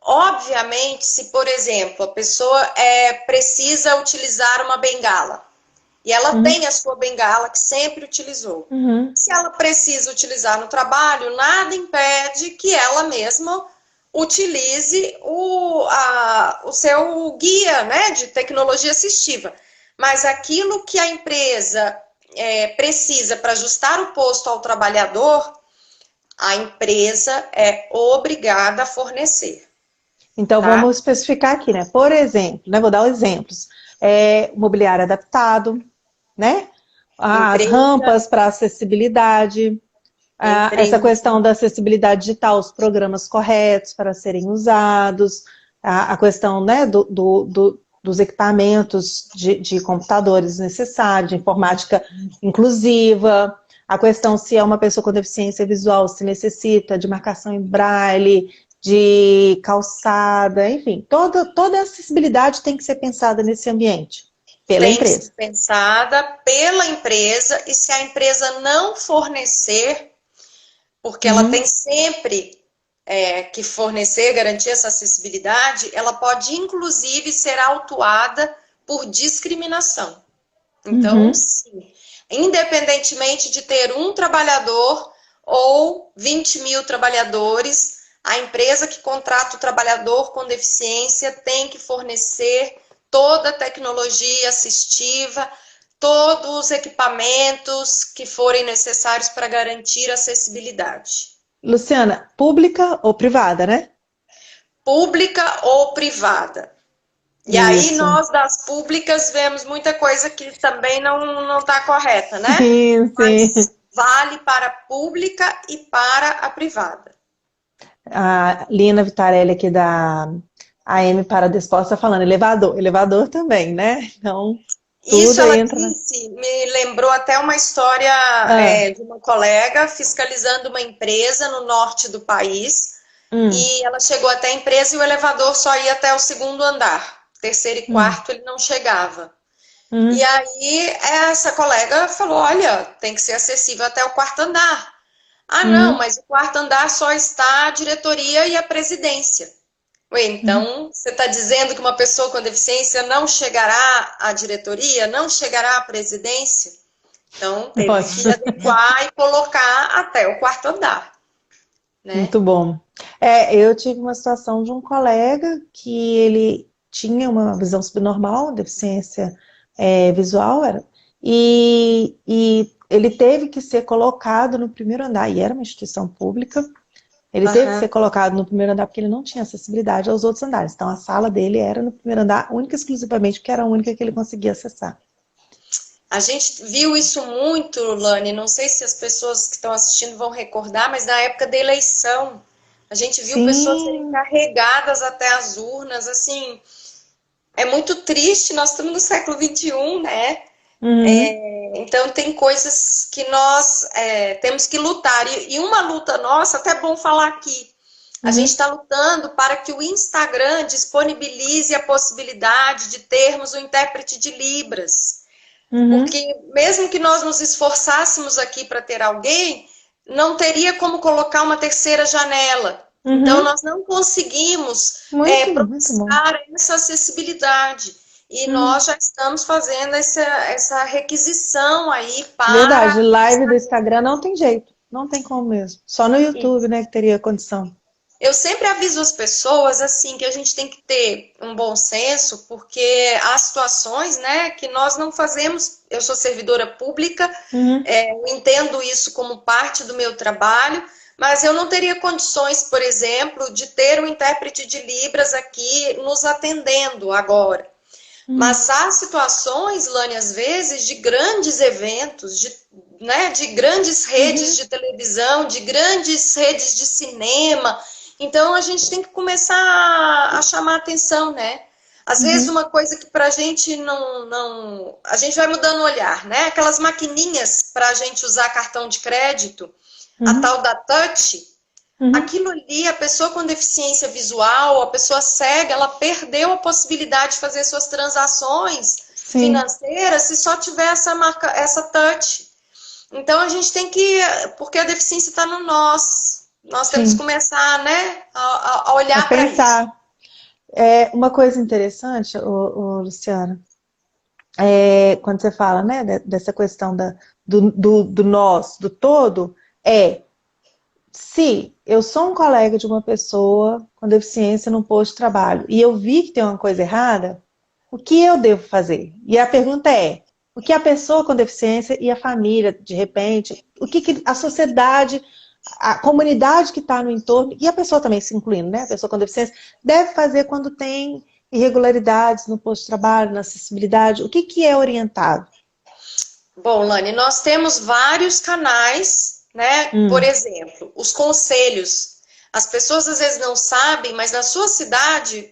Obviamente, se, por exemplo, a pessoa precisa utilizar uma bengala, e ela tem a sua bengala que sempre utilizou. Se ela precisa utilizar no trabalho, nada impede que ela mesma utilize o seu guia, né, de tecnologia assistiva. Mas aquilo que a empresa precisa para ajustar o posto ao trabalhador, a empresa é obrigada a fornecer. Então, vamos especificar aqui, né? Por exemplo, né, vou dar exemplos. Mobiliário adaptado, né? As rampas para acessibilidade, essa questão da acessibilidade digital, os programas corretos para serem usados, a questão, né, dos equipamentos de computadores necessários, de informática inclusiva, a questão se é uma pessoa com deficiência visual, se necessita de marcação em braille, de calçada, enfim, toda a acessibilidade tem que ser pensada nesse ambiente, pela empresa. Tem que ser pensada pela empresa, e se a empresa não fornecer, porque ela tem sempre que fornecer, garantir essa acessibilidade, ela pode inclusive ser autuada por discriminação. Então, sim, independentemente de ter um trabalhador ou 20 mil trabalhadores, a empresa que contrata o trabalhador com deficiência tem que fornecer toda a tecnologia assistiva, todos os equipamentos que forem necessários para garantir a acessibilidade. Luciana, pública ou privada, né? Pública ou privada. E aí nós das públicas vemos muita coisa que também não está correta, né? Sim, sim. Mas vale para a pública e para a privada. A Lina Vitarelli aqui da AM para Desposta está falando elevador também, né? Então, isso ela entra... disse, me lembrou até uma história de uma colega fiscalizando uma empresa no norte do país, e ela chegou até a empresa e o elevador só ia até o segundo andar. Terceiro e quarto ele não chegava. E aí essa colega falou, olha, tem que ser acessível até o quarto andar. Ah, não, mas o quarto andar só está a diretoria e a presidência. Ué, então você está dizendo que uma pessoa com deficiência não chegará à diretoria, não chegará à presidência? Então teve que adequar e colocar até o quarto andar. Né? Muito bom. Eu tive uma situação de um colega que ele tinha uma visão subnormal, deficiência visual, e ele teve que ser colocado no primeiro andar, e era uma instituição pública, ele teve que ser colocado no primeiro andar porque ele não tinha acessibilidade aos outros andares, então a sala dele era no primeiro andar, única e exclusivamente porque era a única que ele conseguia acessar. A gente viu isso muito, Lani, não sei se as pessoas que estão assistindo vão recordar, mas na época da eleição, a gente viu pessoas serem carregadas até as urnas, assim, é muito triste, nós estamos no século XXI, né? Então tem coisas que nós temos que lutar, e uma luta nossa, até é bom falar aqui, a gente está lutando para que o Instagram disponibilize a possibilidade de termos um intérprete de Libras. Porque mesmo que nós nos esforçássemos aqui para ter alguém, não teria como colocar uma terceira janela. Então nós não conseguimos propiciar essa acessibilidade. E nós já estamos fazendo essa requisição aí para... Verdade, live do Instagram não tem jeito, não tem como mesmo. Só no YouTube, né, que teria condição. Eu sempre aviso as pessoas, assim, que a gente tem que ter um bom senso, porque há situações, né, que nós não fazemos. Eu sou servidora pública, eu entendo isso como parte do meu trabalho, mas eu não teria condições, por exemplo, de ter um intérprete de Libras aqui nos atendendo agora. Mas há situações, Lani, às vezes, de grandes eventos, de grandes redes de televisão, de grandes redes de cinema. Então, a gente tem que começar a chamar atenção, né? Às vezes, uma coisa que pra gente não... A gente vai mudando o olhar, né? Aquelas maquininhas pra gente usar cartão de crédito, a tal da touch, aquilo ali, a pessoa com deficiência visual, a pessoa cega, ela perdeu a possibilidade de fazer suas transações financeiras se só tiver essa touch. Então, a gente tem que... Porque a deficiência está no nós. Nós temos que começar, né, a olhar para isso. Uma coisa interessante, Luciana, quando você fala, né, dessa questão do nós, do todo, se eu sou um colega de uma pessoa com deficiência num posto de trabalho e eu vi que tem uma coisa errada, o que eu devo fazer? E a pergunta é, o que a pessoa com deficiência e a família, de repente, o que a sociedade... a comunidade que está no entorno, e a pessoa também se incluindo, né? A pessoa com deficiência, deve fazer quando tem irregularidades no posto de trabalho, na acessibilidade. O que é orientado? Bom, Lani, nós temos vários canais, né? Por exemplo, os conselhos. As pessoas às vezes não sabem, mas na sua cidade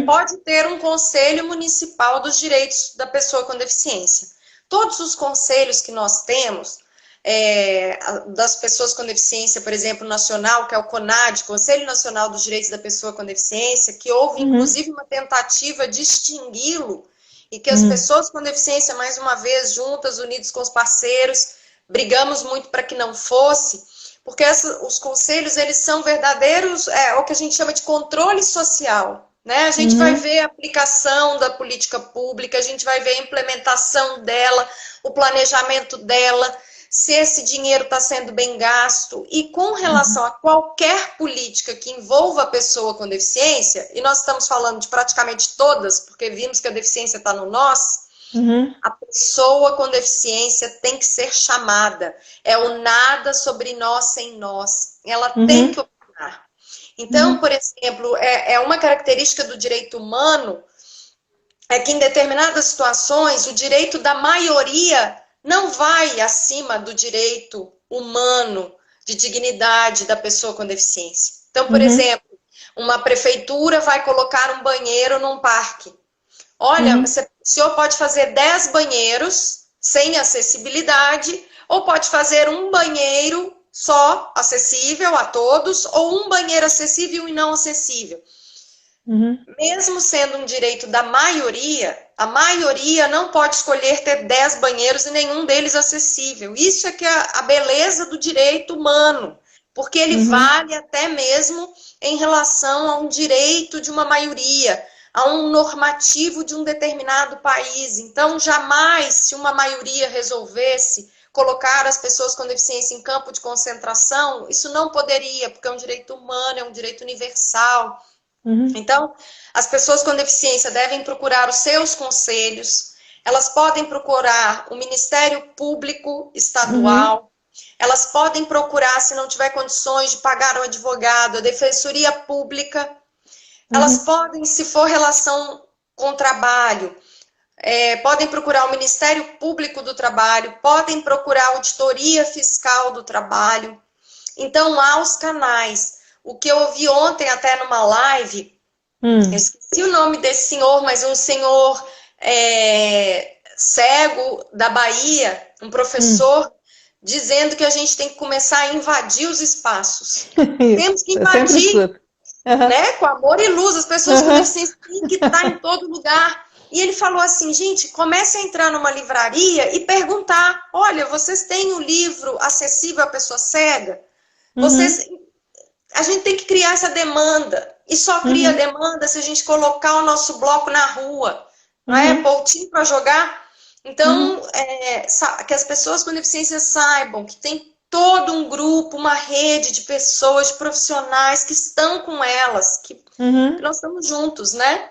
pode ter um conselho municipal dos direitos da pessoa com deficiência. Todos os conselhos que nós temos, das pessoas com deficiência, por exemplo, nacional, que é o CONAD, Conselho Nacional dos Direitos da Pessoa com Deficiência, que houve, inclusive, uma tentativa de extingui-lo, e que as pessoas com deficiência, mais uma vez, juntas, unidas com os parceiros, brigamos muito para que não fosse, porque os conselhos, eles são verdadeiros, o que a gente chama de controle social, né? A gente vai ver a aplicação da política pública, a gente vai ver a implementação dela, o planejamento dela, se esse dinheiro está sendo bem gasto. E com relação a qualquer política que envolva a pessoa com deficiência, e nós estamos falando de praticamente todas, porque vimos que a deficiência está no nós, a pessoa com deficiência tem que ser chamada. É o nada sobre nós sem nós. Ela tem que opinar. Então, por exemplo, uma característica do direito humano é que em determinadas situações o direito da maioria não vai acima do direito humano de dignidade da pessoa com deficiência. Então, por exemplo, uma prefeitura vai colocar um banheiro num parque. Olha, o senhor pode fazer 10 banheiros sem acessibilidade, ou pode fazer um banheiro só acessível a todos, ou um banheiro acessível e não acessível. Mesmo sendo um direito da maioria, a maioria não pode escolher ter 10 banheiros e nenhum deles acessível. Isso é que é a beleza do direito humano, porque ele vale até mesmo em relação a um direito de uma maioria, a um normativo de um determinado país. Então, jamais, se uma maioria resolvesse colocar as pessoas com deficiência em campo de concentração, isso não poderia, porque é um direito humano, é um direito universal. Então, as pessoas com deficiência devem procurar os seus conselhos, elas podem procurar o Ministério Público Estadual, elas podem procurar, se não tiver condições de pagar um advogado, a Defensoria Pública, elas podem, se for relação com trabalho, podem procurar o Ministério Público do Trabalho, podem procurar a Auditoria Fiscal do Trabalho. Então, há os canais. O que eu ouvi ontem até numa live, eu esqueci o nome desse senhor, mas um senhor cego da Bahia, um professor, dizendo que a gente tem que começar a invadir os espaços. Temos que invadir, né, com amor e luz. As pessoas com deficiência têm que estar em todo lugar. E ele falou assim, gente, comece a entrar numa livraria e perguntar, olha, vocês têm um livro acessível à pessoa cega? A gente tem que criar essa demanda. E só cria demanda se a gente colocar o nosso bloco na rua. Não é? Pouquinho para jogar. Então, que as pessoas com deficiência saibam que tem todo um grupo, uma rede de pessoas, de profissionais que estão com elas, que nós estamos juntos, né?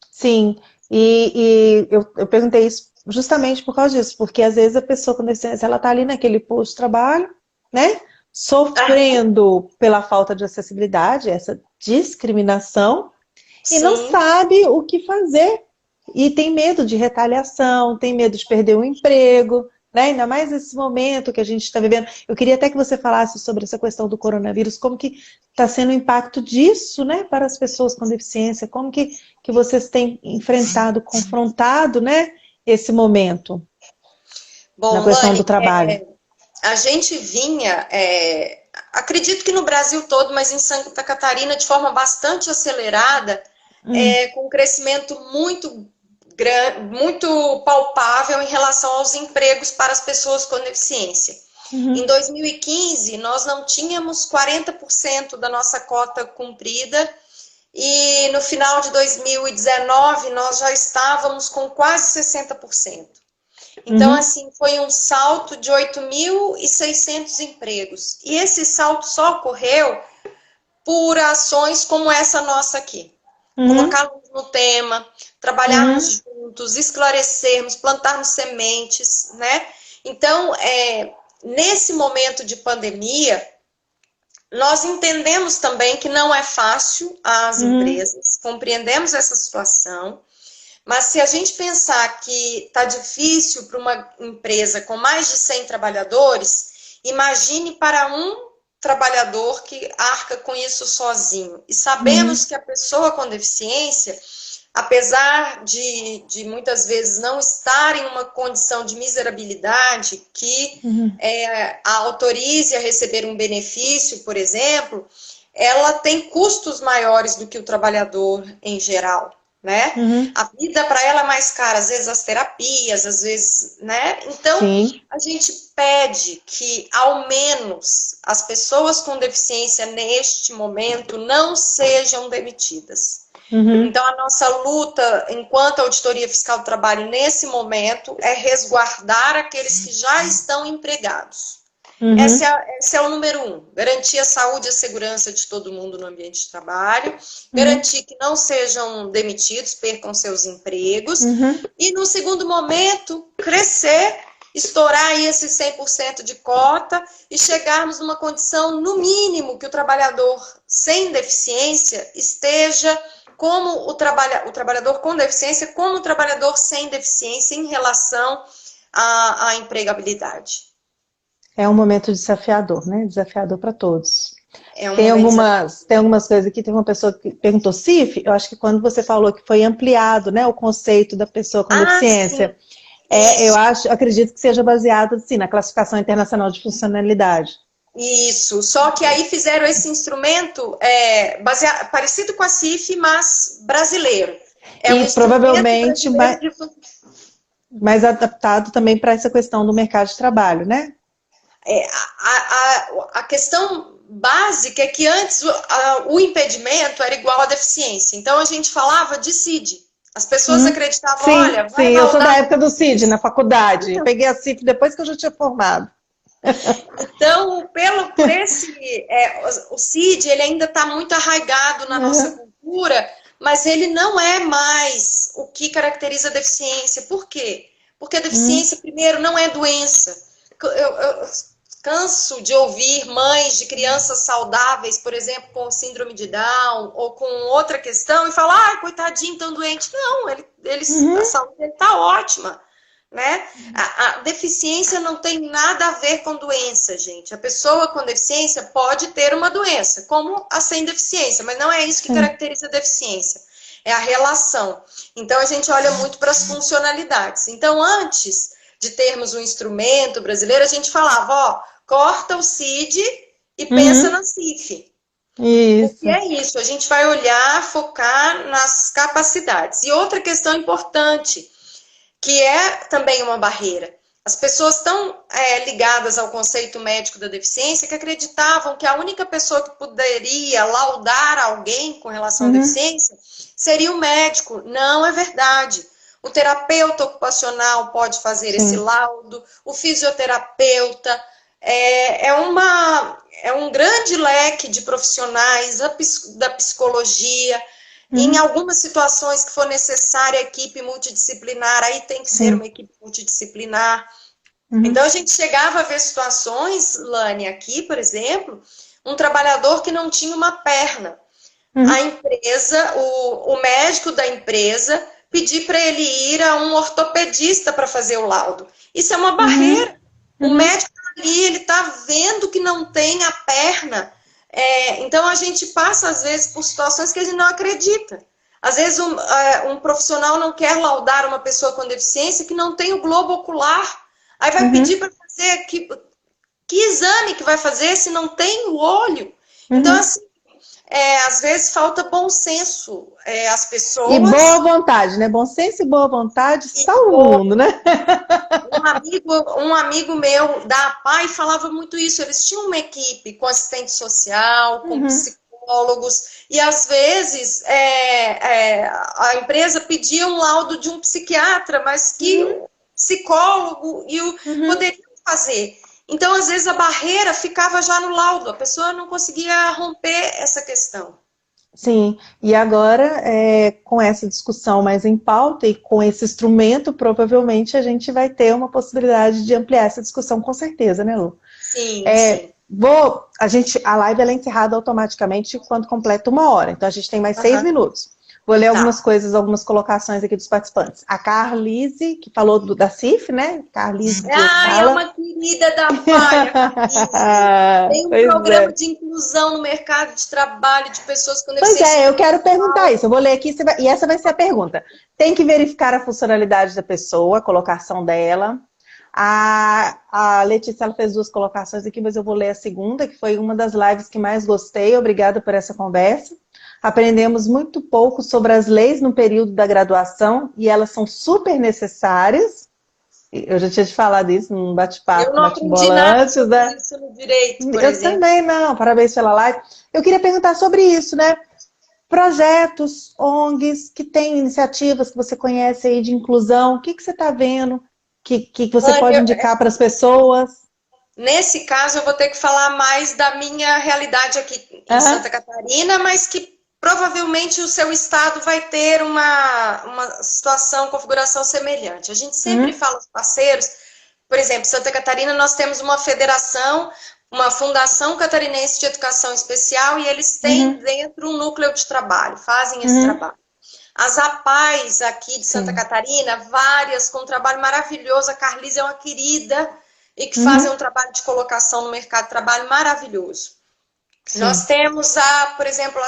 Sim, e eu perguntei isso justamente por causa disso, porque às vezes a pessoa com deficiência, ela está ali naquele posto de trabalho, né? Sofrendo pela falta de acessibilidade, essa discriminação, e não sabe o que fazer. E tem medo de retaliação, tem medo de perder o emprego, né? Ainda mais nesse momento que a gente está vivendo. Eu queria até que você falasse sobre essa questão do coronavírus, como que está sendo o impacto disso, né, para as pessoas com deficiência, como que vocês têm enfrentado, confrontado, né, esse momento. Bom, na questão Lani, do trabalho. A gente vinha, acredito que no Brasil todo, mas em Santa Catarina de forma bastante acelerada, com um crescimento muito grande, muito palpável em relação aos empregos para as pessoas com deficiência. Em 2015, nós não tínhamos 40% da nossa cota cumprida, e no final de 2019 nós já estávamos com quase 60%. Então, assim, foi um salto de 8.600 empregos. E esse salto só ocorreu por ações como essa nossa aqui. Colocarmos no tema, trabalharmos juntos, esclarecermos, plantarmos sementes, né? Então, nesse momento de pandemia, nós entendemos também que não é fácil às empresas, compreendemos essa situação. Mas se a gente pensar que está difícil para uma empresa com mais de 100 trabalhadores, imagine para um trabalhador que arca com isso sozinho. E sabemos que a pessoa com deficiência, apesar de muitas vezes não estar em uma condição de miserabilidade que a autorize a receber um benefício, por exemplo, ela tem custos maiores do que o trabalhador em geral, né? A vida para ela é mais cara, às vezes as terapias, às vezes, né? Então, a gente pede que, ao menos, as pessoas com deficiência neste momento não sejam demitidas. Então, a nossa luta, enquanto Auditoria Fiscal do Trabalho, nesse momento, é resguardar aqueles que já estão empregados. Esse é o número 1. Garantir a saúde e a segurança de todo mundo no ambiente de trabalho. Garantir que não sejam demitidos, percam seus empregos. E, no segundo momento, crescer, estourar aí esse 100% de cota e chegarmos numa condição, no mínimo, que o trabalhador sem deficiência esteja como o trabalhador com deficiência, como o trabalhador sem deficiência em relação à empregabilidade. É um momento desafiador, né? Desafiador para todos. Tem algumas coisas aqui, tem uma pessoa que perguntou, CIF, eu acho que quando você falou que foi ampliado, né, o conceito da pessoa com deficiência, eu acredito que seja baseado, assim, na classificação internacional de funcionalidade. Isso, só que aí fizeram esse instrumento parecido com a CIF, mas brasileiro. Provavelmente mais adaptado também para essa questão do mercado de trabalho, né? A questão básica é que antes o impedimento era igual à deficiência. Então a gente falava de CID. As pessoas acreditavam, olha... eu sou da época do CID, na faculdade. Eu peguei a CIF depois que eu já tinha formado. Então, o CID ele ainda está muito arraigado na nossa cultura, mas ele não é mais o que caracteriza a deficiência. Por quê? Porque a deficiência, primeiro, não é doença. Eu canso de ouvir mães de crianças saudáveis, por exemplo, com síndrome de Down ou com outra questão e falar, coitadinho, tão doente. Não, a saúde dele está ótima, né? A deficiência não tem nada a ver com doença, gente. A pessoa com deficiência pode ter uma doença, como a sem deficiência, mas não é isso que caracteriza a deficiência. É a relação. Então, a gente olha muito para as funcionalidades. Então, antes de termos um instrumento brasileiro, a gente falava, corta o CID e pensa na CIF. Isso. Porque é isso, a gente vai olhar, focar nas capacidades. E outra questão importante, que é também uma barreira. As pessoas estão ligadas ao conceito médico da deficiência que acreditavam que a única pessoa que poderia laudar alguém com relação à deficiência seria o médico. Não é verdade. O terapeuta ocupacional pode fazer esse laudo, o fisioterapeuta, é um grande leque de profissionais da psicologia. Em algumas situações que for necessária a equipe multidisciplinar, aí tem que ser uma equipe multidisciplinar. Então, a gente chegava a ver situações, Lani, aqui, por exemplo, um trabalhador que não tinha uma perna. A empresa, o médico da empresa pedir para ele ir a um ortopedista para fazer o laudo. Isso é uma barreira. O médico ali, ele está vendo que não tem a perna. Então, a gente passa, às vezes, por situações que a gente não acredita. Às vezes, um profissional não quer laudar uma pessoa com deficiência que não tem o globo ocular. Aí vai pedir para fazer... Que exame que vai fazer se não tem o olho? Então, assim, às vezes falta bom senso. As pessoas... E boa vontade, né? Bom senso e boa vontade salva o mundo, né? Um amigo meu da APAI falava muito isso. Eles tinham uma equipe com assistente social, com psicólogos, e às vezes a empresa pedia um laudo de um psiquiatra, mas que o psicólogo poderiam fazer. Então, às vezes, a barreira ficava já no laudo, a pessoa não conseguia romper essa questão. Sim, e agora, com essa discussão mais em pauta e com esse instrumento, provavelmente a gente vai ter uma possibilidade de ampliar essa discussão, com certeza, né, Lu? Sim, sim. A live ela é encerrada automaticamente quando completa 1 hora, então a gente tem mais 6 minutos. Vou ler algumas coisas, algumas colocações aqui dos participantes. A Carlise, que falou da CIF, né? Carlise. É uma querida. querida da palha, tem um programa de inclusão no mercado de trabalho de pessoas com deficiência. Pois é, eu quero perguntar isso. Eu vou ler aqui e essa vai ser a pergunta. Tem que verificar a funcionalidade da pessoa, a colocação dela. A Letícia, ela fez 2 colocações aqui, mas eu vou ler a segunda, que foi uma das lives que mais gostei. Obrigada por essa conversa. Aprendemos muito pouco sobre as leis no período da graduação e elas são super necessárias. Eu já tinha te falado isso num bate-papo, bate-bola antes, né? Isso no direito, por eu exemplo. também não, parabéns pela live. Eu queria perguntar sobre isso, né? Projetos, ONGs, que têm iniciativas que você conhece aí de inclusão, o que você está vendo que você pode indicar para as pessoas? Nesse caso, eu vou ter que falar mais da minha realidade aqui em Santa Catarina, mas que provavelmente o seu estado vai ter uma situação, configuração semelhante. A gente sempre fala aos parceiros, por exemplo, em Santa Catarina nós temos uma federação, uma Fundação Catarinense de Educação Especial, e eles têm dentro um núcleo de trabalho, fazem esse trabalho. As APAES aqui de Santa Catarina, várias, com um trabalho maravilhoso. A Carlise é uma querida e que fazem um trabalho de colocação no mercado de trabalho maravilhoso. Nós temos, por exemplo,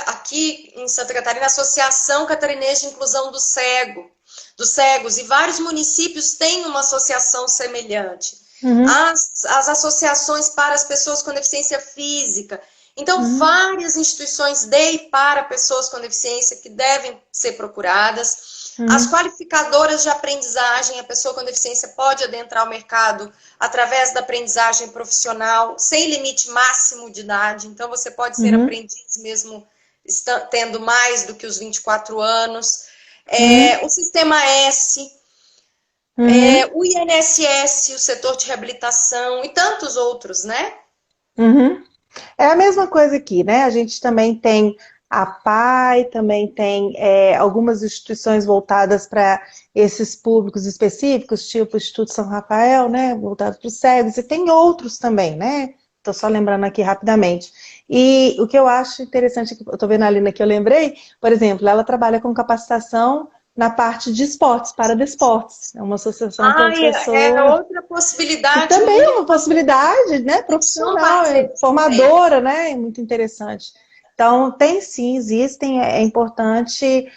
aqui em Santa Catarina, a Associação Catarinense de Inclusão dos Cegos, e vários municípios têm uma associação semelhante. As associações para as pessoas com deficiência física. Então, várias instituições de e para pessoas com deficiência que devem ser procuradas. As qualificadoras de aprendizagem, a pessoa com deficiência pode adentrar o mercado através da aprendizagem profissional, sem limite máximo de idade. Então, você pode ser aprendiz mesmo tendo mais do que os 24 anos. O Sistema S, o INSS, o setor de reabilitação e tantos outros, né? É a mesma coisa aqui, né? A gente também tem a PAI, também tem algumas instituições voltadas para esses públicos específicos, tipo o Instituto São Rafael, né? Voltado para os cegos, e tem outros também, né? Estou só lembrando aqui rapidamente. E o que eu acho interessante, eu estou vendo a Lina que eu lembrei, por exemplo, ela trabalha com capacitação na parte de esportes, para desportes. É uma associação com pessoas... É outra possibilidade. E também é uma possibilidade, né, profissional, formadora, né, muito interessante. Então, tem sim, existem, é importante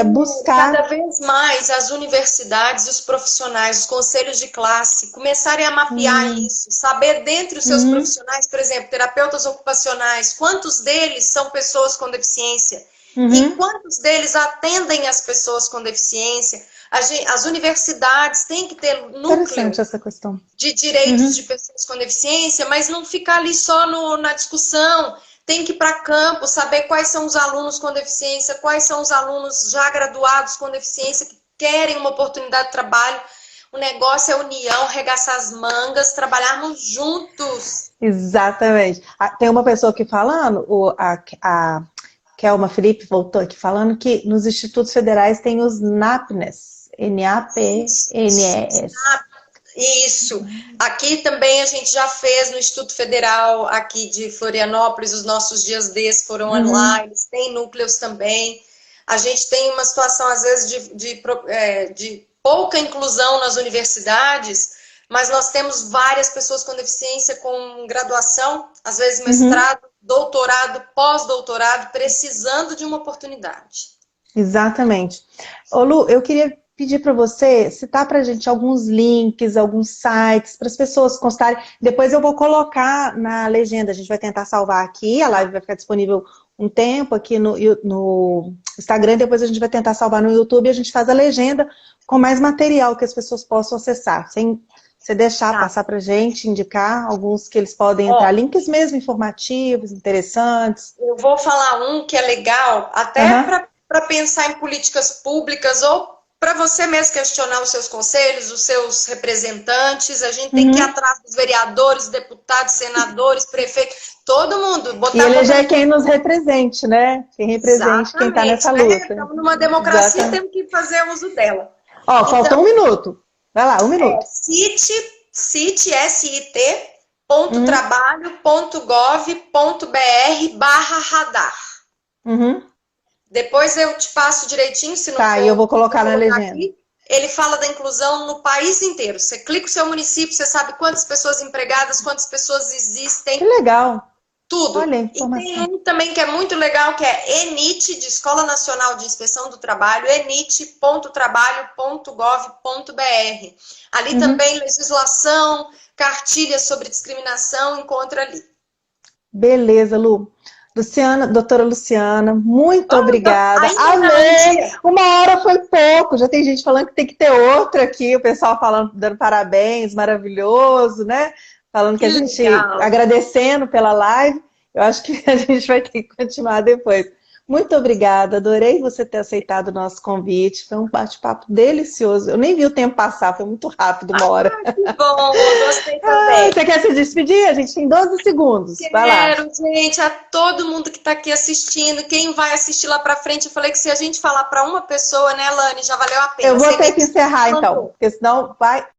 buscar... Cada vez mais as universidades, os profissionais, os conselhos de classe começarem a mapear isso, saber dentre os seus profissionais, por exemplo, terapeutas ocupacionais, quantos deles são pessoas com deficiência, e quantos deles atendem as pessoas com deficiência. As universidades têm que ter núcleo essa questão de direitos de pessoas com deficiência, mas não ficar ali só na discussão. Tem que ir para campo, saber quais são os alunos com deficiência, quais são os alunos já graduados com deficiência que querem uma oportunidade de trabalho. O negócio é união, arregaçar as mangas, trabalharmos juntos. Exatamente. Tem uma pessoa aqui falando, a Kelma Felipe voltou aqui falando que nos institutos federais tem os NAPNES, N-A-P-N-E-S. Isso. Aqui também a gente já fez no Instituto Federal aqui de Florianópolis, os nossos dias D foram online, tem núcleos também. A gente tem uma situação, às vezes, de pouca inclusão nas universidades, mas nós temos várias pessoas com deficiência, com graduação, às vezes mestrado, doutorado, pós-doutorado, precisando de uma oportunidade. Exatamente. Ô Lu, eu queria pedir para você citar para a gente alguns links, alguns sites, para as pessoas constarem. Depois eu vou colocar na legenda, a gente vai tentar salvar aqui, a live vai ficar disponível um tempo aqui no Instagram, depois a gente vai tentar salvar no YouTube e a gente faz a legenda com mais material que as pessoas possam acessar, sem você deixar passar para a gente, indicar alguns que eles podem entrar, links mesmo informativos, interessantes. Eu vou falar um que é legal, até para pensar em políticas públicas ou para você mesmo questionar os seus conselhos, os seus representantes. A gente tem que ir atrás dos vereadores, deputados, senadores, prefeitos, todo mundo. E eleger quem nos represente, né? Quem represente quem está nessa luta. Estamos numa democracia, temos que fazer uso dela. Ó, então, falta um minuto. Vai lá, 1 minuto. sit.trabalho.gov.br/radar. Depois eu te passo direitinho, se não for. Tá, e eu vou colocar na legenda. ele fala da inclusão no país inteiro. Você clica o seu município, você sabe quantas pessoas empregadas, quantas pessoas existem. Que legal. Tudo. Olha a E informação. tem um também que é muito legal, que é ENIT, de Escola Nacional de Inspeção do Trabalho, enit.trabalho.gov.br. Ali também legislação, cartilha sobre discriminação, encontra ali. Beleza, Lu. Luciana, doutora Luciana, muito obrigada. Amei! Uma hora foi pouco, já tem gente falando que tem que ter outra aqui, o pessoal falando, dando parabéns, maravilhoso, né? Falando que a gente, agradecendo pela live. Eu acho que a gente vai ter que continuar depois. Muito obrigada, adorei você ter aceitado o nosso convite. Foi um bate-papo delicioso. Eu nem vi o tempo passar, foi muito rápido, uma hora. Que bom, gostei também. Você quer se despedir? A gente tem 12 segundos. Vai lá. Quero, gente, a todo mundo que está aqui assistindo, quem vai assistir lá para frente, eu falei que se a gente falar para uma pessoa, né, Lani, já valeu a pena. Eu vou ter que encerrar, então, porque senão vai...